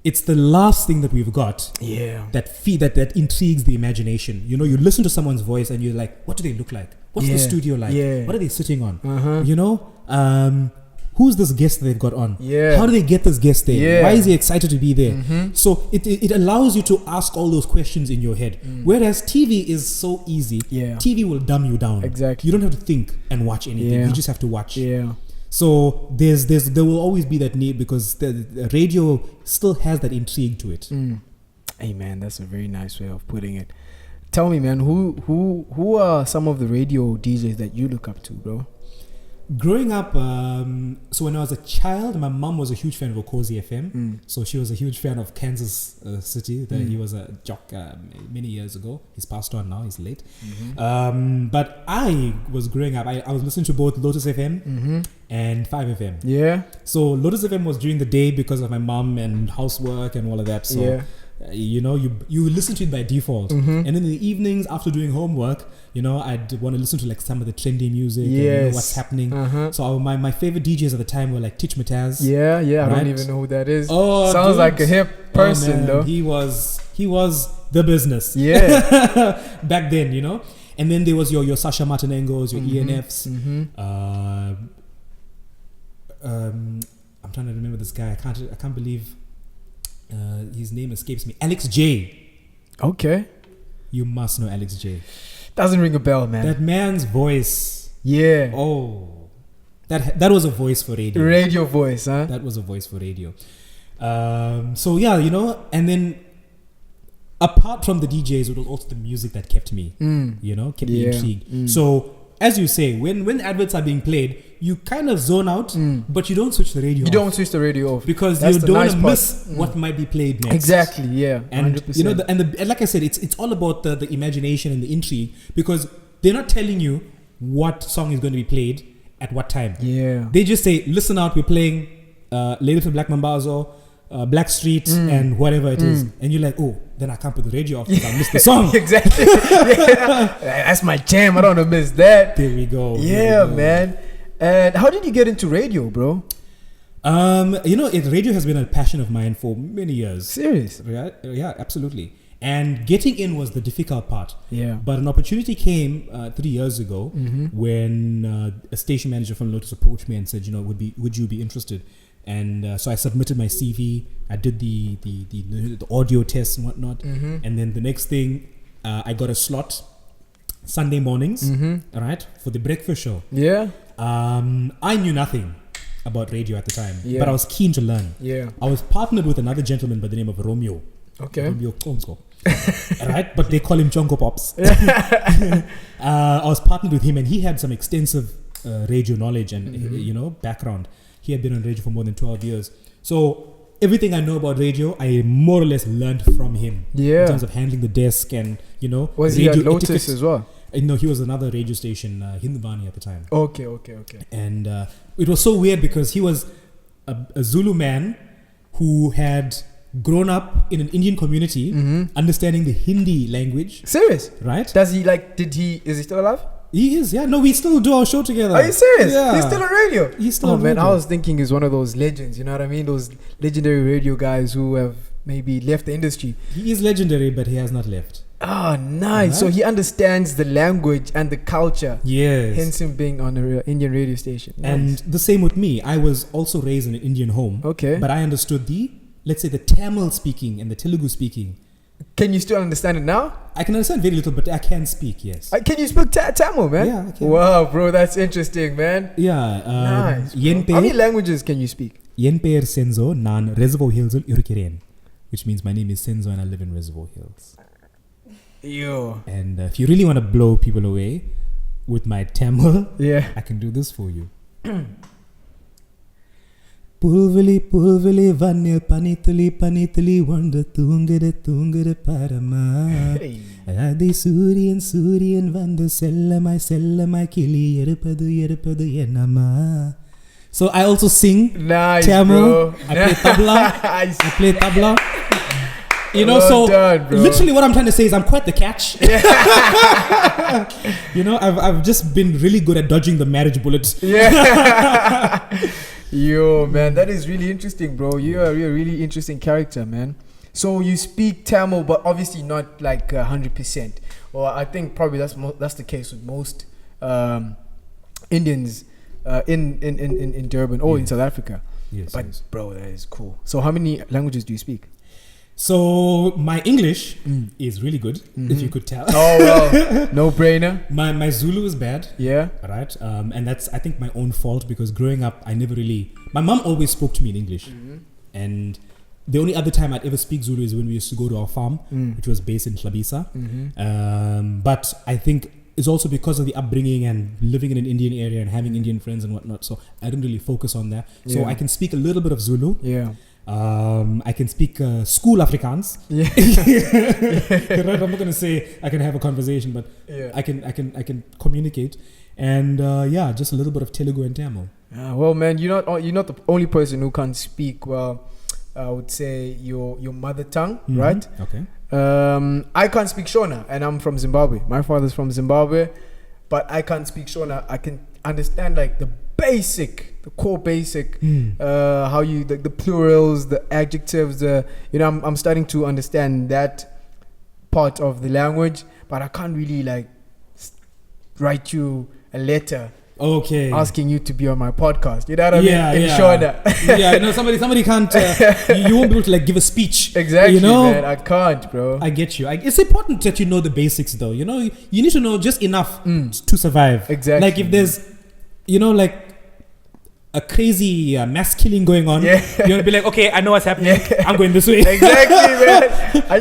It's the last thing that we've got that intrigues the imagination. You listen to someone's voice and you're like, what do they look like? What's the studio like? What are they sitting on? Who's this guest that they've got on? How do they get this guest there? Why is he excited to be there? So it allows you to ask all those questions in your head. Whereas TV is so easy. TV will dumb you down. Exactly. You don't have to think and watch anything. You just have to watch. So there will always be that need, because the radio still has that intrigue to it. Hey man, that's a very nice way of putting it. Tell me, man, who are some of the radio DJs that you look up to, bro? Growing up, so when I was a child, my mom was a huge fan of Okozi FM. So she was a huge fan of Kansas City. He was a jock many years ago. He's passed on now. He's late. But I was growing up. I was listening to both Lotus FM and 5FM. Yeah. So Lotus FM was during the day because of my mom and housework and all of that. So you listen to it by default. And then in the evenings after doing homework, I'd want to listen to like some of the trendy music and what's happening. So my favorite DJs at the time were like Tich Mataz. I don't even know who that is. Oh, sounds like a hip person though. He was the business. Back then, And then there was your Sasha Martinengos, your ENFs. I'm trying to remember this guy. I can't believe his name escapes me. Alex J. Okay. You must know Alex J. Doesn't ring a bell, man. That man's voice. Yeah. Oh. That was a voice for radio. Radio voice, huh? That was a voice for radio. So yeah, you know, and then apart from the DJs, it was also the music that kept me, you know, kept me intrigued. So as you say, when adverts are being played, you kind of zone out, but you don't switch the radio off. You don't switch the radio off. Because that's you don't nice want to miss what might be played next. Exactly, yeah. And 100%. you know, and like I said, it's all about the imagination and the intrigue, because they're not telling you what song is going to be played at what time. Yeah. They just say, listen out, we're playing Lady for Black Mambazo, Black Street, and whatever it is. And you're like, oh, then I can't put the radio off because I missed the song. Exactly. Yeah. That's my jam. I don't want to miss that. There we go. Yeah, man. And how did you get into radio, bro? You know, radio has been a passion of mine for many years. Serious? Yeah, absolutely. And getting in was the difficult part. Yeah. But an opportunity came 3 years ago when a station manager from Lotus approached me and said, you know, would you be interested? And so I submitted my CV. I did the audio test and whatnot. And then the next thing, I got a slot Sunday mornings, all right, for the breakfast show. Yeah. I knew nothing about radio at the time, but I was keen to learn. Yeah. I was partnered with another gentleman by the name of Romeo. Okay. Romeo Konko. Right? But they call him Chonko Pops. I was partnered with him, and he had some extensive radio knowledge and you know, background. He had been on radio for more than 12 years. So everything I know about radio, I more or less learned from him. Yeah. In terms of handling the desk and, you know, was he at Lotus as well? No, he was another radio station, Hinduvani at the time. Okay. And it was so weird because he was a Zulu man who had grown up in an Indian community, understanding the Hindi language. Serious? Right? Is he still alive? He is, yeah. No, we still do our show together. Are you serious? Yeah. He's still on radio? He's still on radio. radio. I was thinking he's one of those legends, you know what I mean? Those legendary radio guys who have maybe left the industry. He is legendary, but he has not left. Oh, nice. Right. So he understands the language and the culture. Yes. Hence him being on an Indian radio station. Nice. And the same with me. I was also raised in an Indian home. Okay. But I understood let's say the Tamil speaking and the Telugu speaking. Can you still understand it now? I can understand very little, but I can speak, yes. Can you speak Tamil, man? Yeah, I can. Wow, bro, that's interesting, man. Yeah. Nice. How many languages can you speak? Yen per Senzo nan Reservoir Hills Urukeren, which means my name is Senzo and I live in Reservoir Hills. Yo. And if you really want to blow people away with my Tamil, I can do this for you. Pulvili vanil panituli wanda tungere parama Adi Surian vanda sellamai kili yerupadu yenama. So I also sing Tamil. I play tabla. You know, so done, literally what I'm trying to say is I'm quite the catch. You know, I've just been really good at dodging the marriage bullets. Yeah. Yo, man, that is really interesting, bro. You're a really interesting character, man. So you speak Tamil, but obviously not like 100%. Or I think probably that's the case with most Indians in Durban or in South Africa. Yes, but bro, that is cool. So how many languages do you speak? So my English is really good, if you could tell. Oh well, no brainer. My Zulu is bad. Yeah. Right. And that's, I think, my own fault because growing up, I never really. My mom always spoke to me in English, and the only other time I'd ever speak Zulu is when we used to go to our farm, which was based in Hlabisa. But I think it's also because of the upbringing and living in an Indian area and having Indian friends and whatnot. So I didn't really focus on that. So I can speak a little bit of Zulu. Yeah. I can speak school Afrikaans. Yeah. Right? I'm not gonna say I can have a conversation, but I can communicate, and just a little bit of Telugu and Tamil. Well, man, you're not the only person who can't speak. Well, I would say your mother tongue, right? Okay. I can't speak Shona, and I'm from Zimbabwe. My father's from Zimbabwe, but I can't speak Shona. I can understand like the core basic, how you the plurals, the adjectives, I'm starting to understand that part of the language, but I can't really like write you a letter Okay. asking you to be on my podcast. You know what I mean? Ensure that. Somebody can't. You won't be able to like give a speech. Exactly, you know? man. I can't, bro. I get you. It's important that you know the basics, though. You know, you need to know just enough to survive. Exactly. Like if there's, like a crazy mass killing going on, you're gonna be like, okay, I know what's happening. I'm going this way. Exactly, man.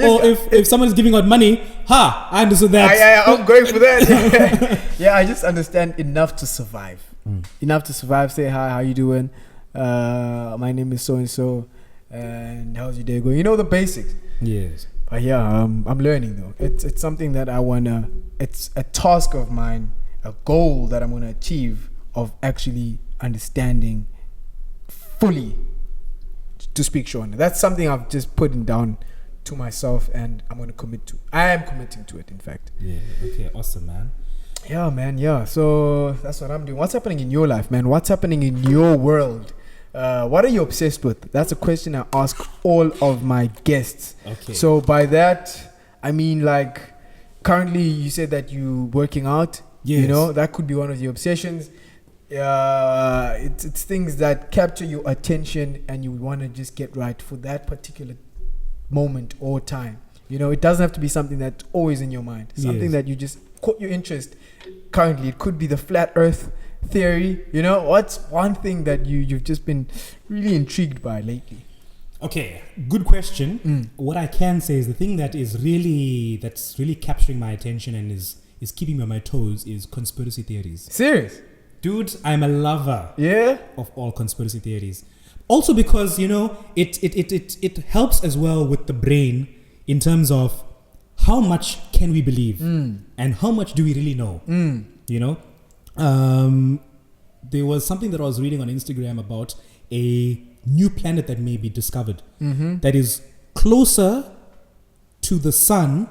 Or if someone's giving out money, I understood that. I'm going for that. I just understand enough to survive. Enough to survive. Say hi, how you doing? My name is so and so, and how's your day going? You know the basics. Yes. But I'm learning though. It's something that I wanna. It's a task of mine, a goal that I'm gonna achieve of actually understanding fully to speak Shona. That's something I've just put down to myself, and I'm going to commit to. I am committing to it, in fact. Yeah. Okay. Awesome, man. Yeah, man. Yeah. So that's what I'm doing. What's happening in your life, man? What's happening in your world? What are you obsessed with? That's a question I ask all of my guests. Okay. So by that, I mean, like, currently you said that you working out. Yes. You know, that could be one of your obsessions. It's things that capture your attention and you want to just get right for that particular moment or time. You know, it doesn't have to be something that's always in your mind. Something that you just caught your interest currently. It could be the flat earth theory. You know, what's one thing that you've just been really intrigued by lately? Okay, good question. What I can say is the thing that's really capturing my attention and is keeping me on my toes is conspiracy theories. Serious? Dude, I'm a lover of all conspiracy theories. Also because, it helps as well with the brain in terms of how much can we believe and how much do we really know? You know? There was something that I was reading on Instagram about a new planet that may be discovered that is closer to the sun,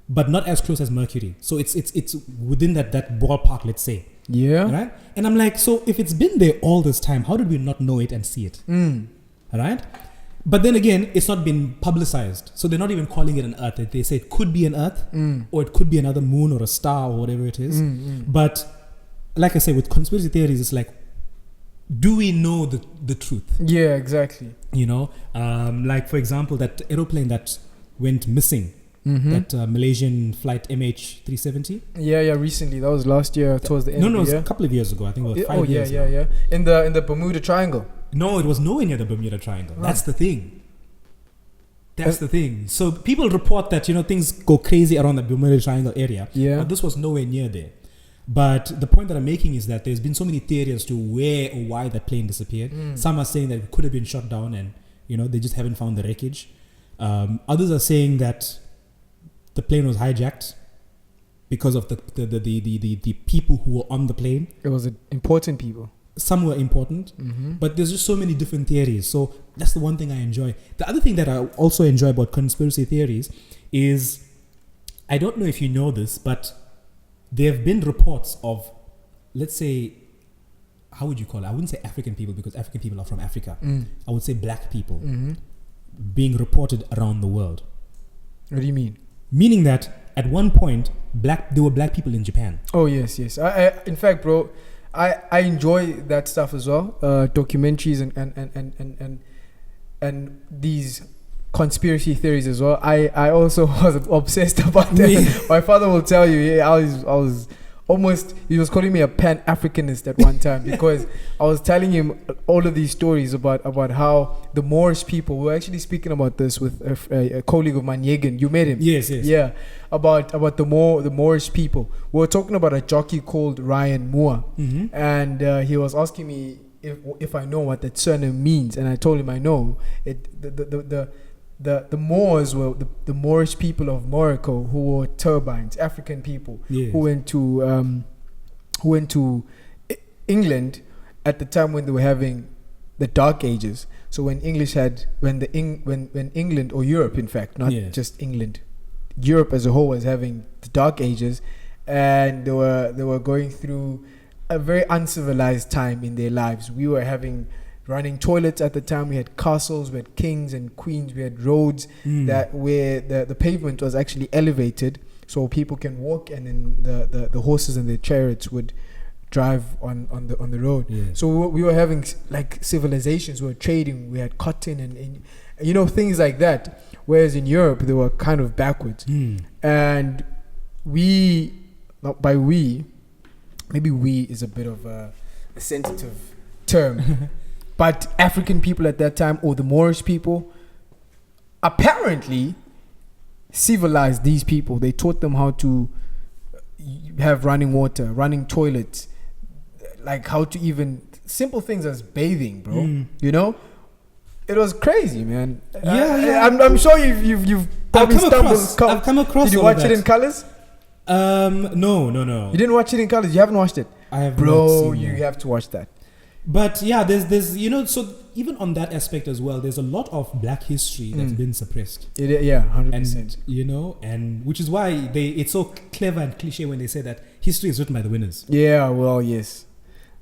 but not as close as Mercury. So it's within that ballpark, let's say. Yeah. Right? And I'm like, so if it's been there all this time, how did we not know it and see it? Right? But then again, it's not been publicized. So they're not even calling it an Earth. They say it could be an Earth or it could be another moon or a star or whatever it is. But like I say, with conspiracy theories, it's like, do we know the truth? Yeah, exactly. You know, like for example, that aeroplane that went missing. That Malaysian flight MH370. Yeah, recently. That was last year towards the end. No, it was a couple of years ago. I think it was 5 years ago. Yeah. In the Bermuda Triangle. No, it was nowhere near the Bermuda Triangle. Oh. That's the thing. The thing. So people report that, things go crazy around the Bermuda Triangle area. Yeah. But this was nowhere near there. But the point that I'm making is that there's been so many theories as to where or why that plane disappeared. Some are saying that it could have been shot down and, they just haven't found the wreckage. Others are saying that the plane was hijacked because of the people who were on the plane. It was important people. Some were important, but there's just so many different theories. So that's the one thing I enjoy. The other thing that I also enjoy about conspiracy theories is, I don't know if you know this, but there have been reports of, let's say, how would you call it? I wouldn't say African people because African people are from Africa. I would say black people being reported around the world. What do you mean? Meaning that at one point, there were black people in Japan. Oh, yes. I in fact, bro, I enjoy that stuff as well. Documentaries and these conspiracy theories as well. I also was obsessed about that. My father will tell you, I was almost, he was calling me a Pan-Africanist at one time because I was telling him all of these stories about how the Moorish people, we were actually speaking about this with a colleague of mine, Yegan. You met him? Yes. Yeah, about the Moorish people. We were talking about a jockey called Ryan Moore, and he was asking me if I know what that surname means, and I told him I know. The Moors were the Moorish people of Morocco who wore turbans, African people who went to England at the time when they were having the Dark Ages. So when England or Europe, in fact, not just England, Europe as a whole was having the Dark Ages, and they were going through a very uncivilized time in their lives. We were having running toilets at the time. We had castles, we had kings and queens, we had roads that where the pavement was actually elevated so people can walk, and then the horses and the chariots would drive on the road. Yeah. So we were having like civilizations. We were trading. We had cotton and you know, things like that. Whereas in Europe they were kind of backwards. And we, not by we, maybe we is a bit of a sensitive term, but African people at that time, or the Moorish people, apparently civilized these people. They taught them how to have running water, running toilets, like how to even simple things as bathing, bro. You know, it was crazy, man. I'm sure you've probably I've come across. Did you watch it in colors? No. You didn't watch it in colors. You haven't watched it. I have, bro. Not seen You it. have to watch that. But yeah, there's you know, so even on that aspect as well, there's a lot of black history that's been suppressed. 100%. And you know, and which is why it's so clever and cliche when they say that history is written by the winners. Yeah, well, yes,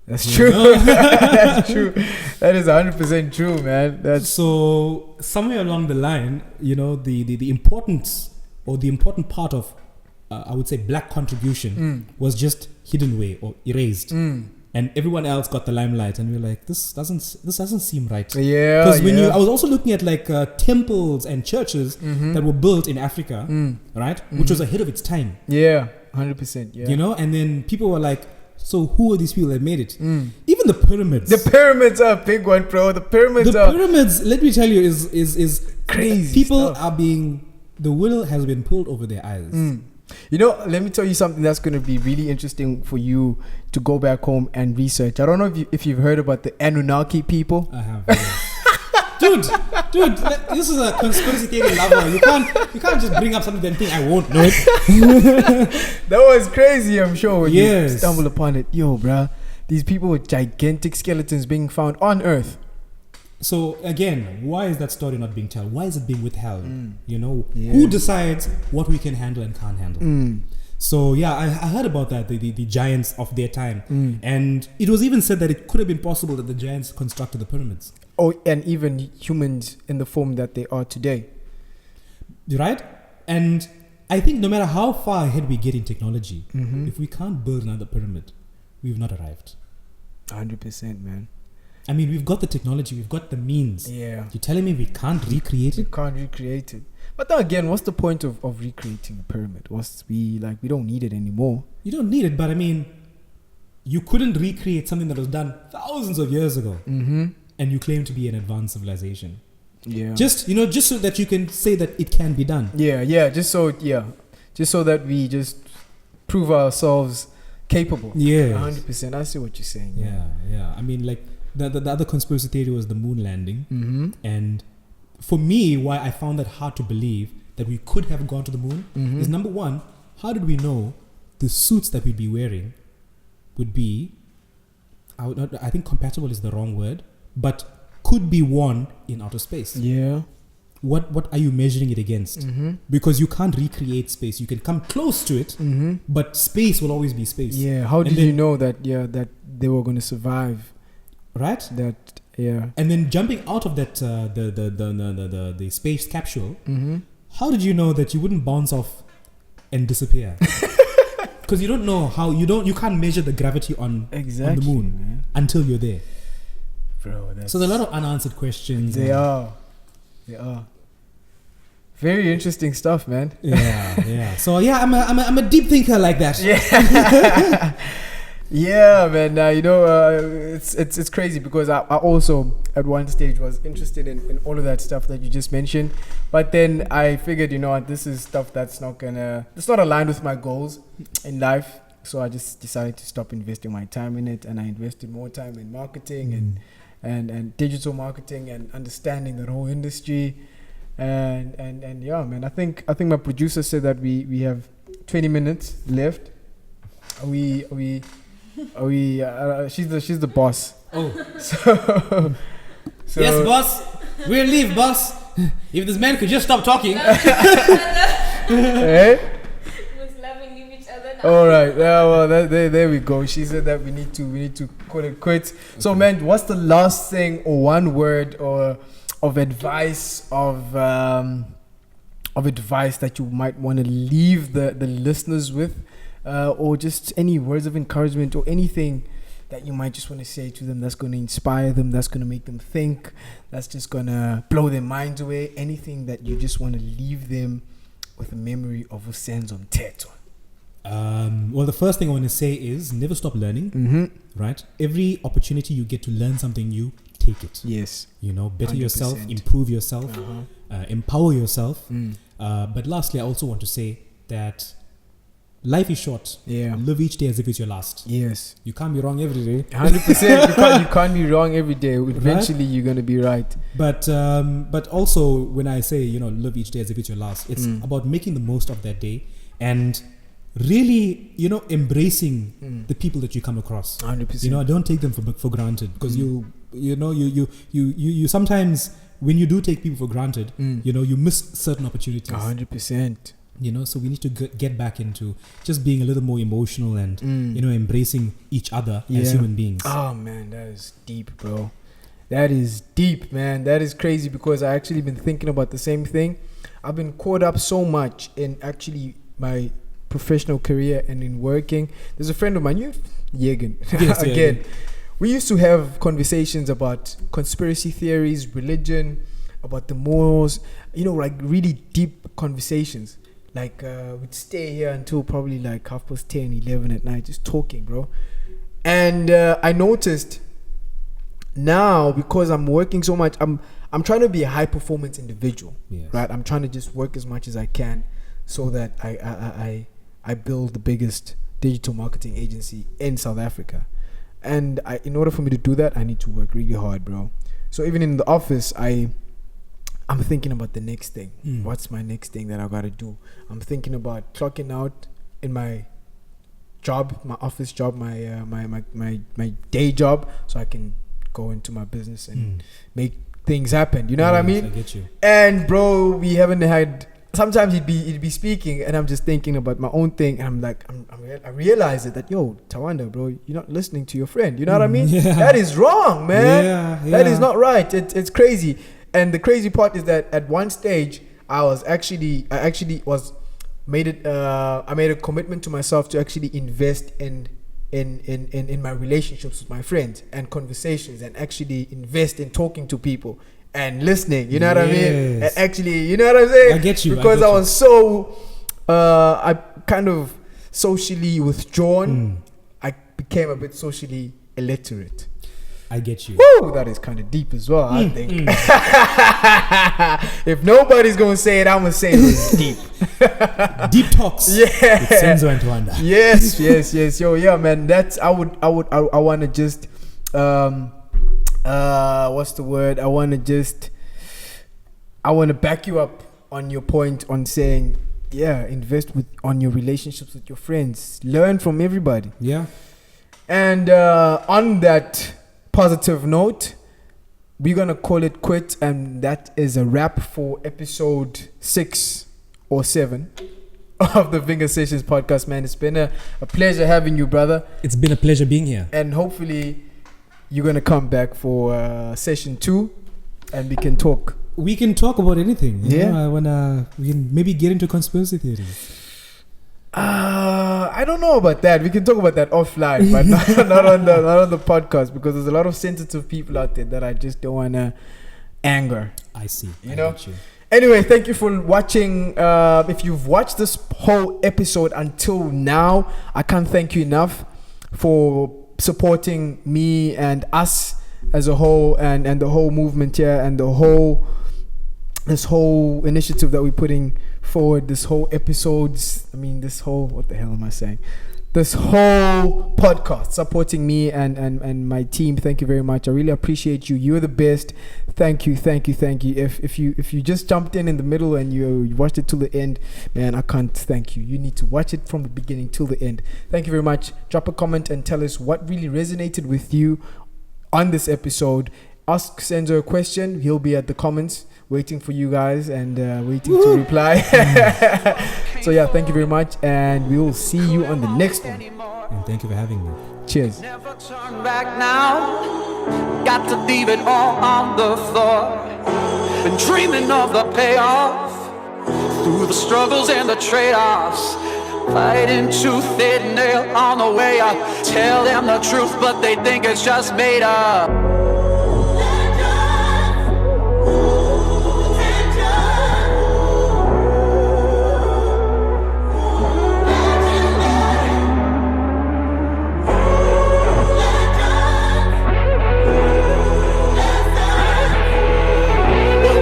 that's true. That's true. That is 100% true, man. That's so somewhere along the line, you know, the importance or the important part of I would say black contribution was just hidden away or erased. And everyone else got the limelight, and we were like, this doesn't seem right. Yeah, because I was also looking at like temples and churches that were built in Africa, right, which was ahead of its time. Yeah, 100%. Yeah, you know, and then people were like, so who are these people that made it? Even the pyramids. The pyramids are a big one, bro. The pyramids. Let me tell you, is crazy. People stuff. are being, the will has been pulled over their eyes. You know, let me tell you something that's going to be really interesting for you to go back home and research. I don't know if you've heard about the Anunnaki people. I have. Yes. dude, this is a conspiracy theory lover. You can't just bring up something and think I won't know it. That was crazy, I'm sure, when you Yes. stumble upon it. Yo, bruh, these people with gigantic skeletons being found on Earth. So again, why is that story not being told? Why is it being withheld? You know, who decides what we can handle and can't handle? So yeah, I heard about that, the giants of their time, and it was even said that it could have been possible that the giants constructed the pyramids. Oh, and even humans in the form that they are today. Right? And I think no matter how far ahead we get in technology, if we can't build another pyramid, we've not arrived. 100%, man. I mean, we've got the technology, we've got the means. Yeah. You're telling me we can't recreate We it? can't recreate it. But then again, what's the point of recreating a pyramid? We don't need it anymore. You don't need it, but I mean, you couldn't recreate something that was done thousands of years ago, and you claim to be an advanced civilization. Yeah. Just so that you can say that it can be done. Yeah. Just so that we just prove ourselves capable. Yeah. 100%. I see what you're saying. Yeah. I mean, like the other conspiracy theory was the moon landing, and for me, why I found that hard to believe that we could have gone to the moon is, number one, how did we know the suits that we'd be wearing would be, I think compatible is the wrong word, but could be worn in outer space? Yeah. What are you measuring it against? Because you can't recreate space. You can come close to it, but space will always be space. Yeah. How did you know that they were going to survive? Right? Yeah. And then jumping out of that the space capsule, how did you know that you wouldn't bounce off and disappear? Because you don't know how you can't measure the gravity on the moon until you're there. Bro, so there are a lot of unanswered questions. They are. Very interesting stuff, man. Yeah. So yeah, I'm a deep thinker like that. Yeah. Yeah, man. It's crazy because I also at one stage was interested in all of that stuff that you just mentioned, but then I figured, this is stuff it's not aligned with my goals in life. So I just decided to stop investing my time in it, and I invested more time in marketing and digital marketing and understanding the whole industry. And yeah, man. I think my producer said that we have 20 minutes left. She's the boss. Oh. So yes, boss. We'll leave, boss. If this man could just stop talking. Hey? Was loving each other now. All right. Yeah. Well, there we go. She said that we need to call it quits. Okay. So, man, what's the last thing or one word or of advice of advice that you might want to leave the listeners with? or just any words of encouragement or anything that you might just want to say to them that's going to inspire them, that's going to make them think, that's just going to blow their minds away, anything that you just want to leave them with a memory of Senzo Mthethwa? Well, the first thing I want to say is never stop learning, right? Every opportunity you get to learn something new, take it. Yes. You know, better 100%. yourself, improve yourself, empower yourself. But lastly, I also want to say that life is short. Yeah. Live each day as if it's your last. Yes. You can't be wrong every day. 100%. You can't be wrong every day. Eventually, you're going to be right. But also, when I say, you know, live each day as if it's your last, it's about making the most of that day and really, you know, embracing the people that you come across. 100%. You know, don't take them for granted, because you sometimes, when you do take people for granted, you know, you miss certain opportunities. 100%. You know, so we need to get back into just being a little more emotional and you know, embracing each other as human beings. Oh man, that is deep, bro. That is deep, man. That is crazy, because I actually been thinking about the same thing. I've been caught up so much in actually my professional career and in working. There's a friend of mine, Jürgen, Yes, again. We used to have conversations about conspiracy theories, religion, about the morals, you know, like really deep conversations. Like, we'd stay here until probably like 10:30, 11 at night, just talking, bro. And I noticed now, because I'm working so much, I'm trying to be a high performance individual, right? I'm trying to just work as much as I can so that I build the biggest digital marketing agency in South Africa. And in order for me to do that, I need to work really hard, bro. So even in the office, I'm thinking about the next thing. What's my next thing that I gotta do? I'm thinking about clocking out in my job, my office job, my day job, so I can go into my business and make things happen. You know what I mean? I get you. And bro, we haven't had. Sometimes he'd be speaking, and I'm just thinking about my own thing, and I'm like, I realize it that, yo, Tawanda, bro, you're not listening to your friend. You know what I mean? Yeah. That is wrong, man. Yeah. That is not right. It's crazy. And the crazy part is that at one stage, I made a commitment to myself to actually invest in my relationships with my friends and conversations, and actually invest in talking to people and listening. You know what I mean? And actually, you know what I'm saying? I get you. Because I was so I kind of socially withdrawn. I became a bit socially illiterate. I get you. Woo, that is kind of deep as well, I think. If nobody's gonna say it, I'm gonna say it was deep. Deep talks. Yeah. With Senzo and Tawanda. Yes. Yo, yeah, man. That's I want to just what's the word? I want to back you up on your point on saying, invest on your relationships with your friends. Learn from everybody. Yeah. And on that positive note, we're gonna call it quits, and that is a wrap for episode 6 or 7 of the Vinga Sessions Podcast, man. It's been a pleasure having you, brother. It's been a pleasure being here. And hopefully you're gonna come back for session 2, and we can talk. We can talk about anything. Yeah. We can maybe get into conspiracy theories. I don't know about that. We can talk about that offline, but not on the podcast, because there's a lot of sensitive people out there that I just don't wanna anger. I see. You know. Anyway, thank you for watching. If you've watched this whole episode until now, I can't thank you enough for supporting me and us as a whole, and the whole movement here, and this whole initiative that we're putting forward, this whole what the hell am I saying? This whole podcast, supporting me and my team. Thank you very much. I really appreciate you. You're the best. Thank you. If you just jumped in the middle and you watched it till the end, man, I can't thank you. You need to watch it from the beginning till the end. Thank you very much. Drop a comment and tell us what really resonated with you on this episode. Ask Senzo a question. He'll be at the comments waiting for you guys and waiting to reply. So yeah, thank you very much, and we will see you on the next one. And thank you for having me. Cheers. Never turn back now. Got to leave it all on the floor. Been dreaming of the payoff through the struggles and the trade-offs. Fighting tooth and nail on the way up. Tell them the truth, but they think it's just made up.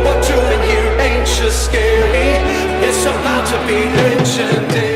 What you're doing here ain't just scary. It's about to be legendary.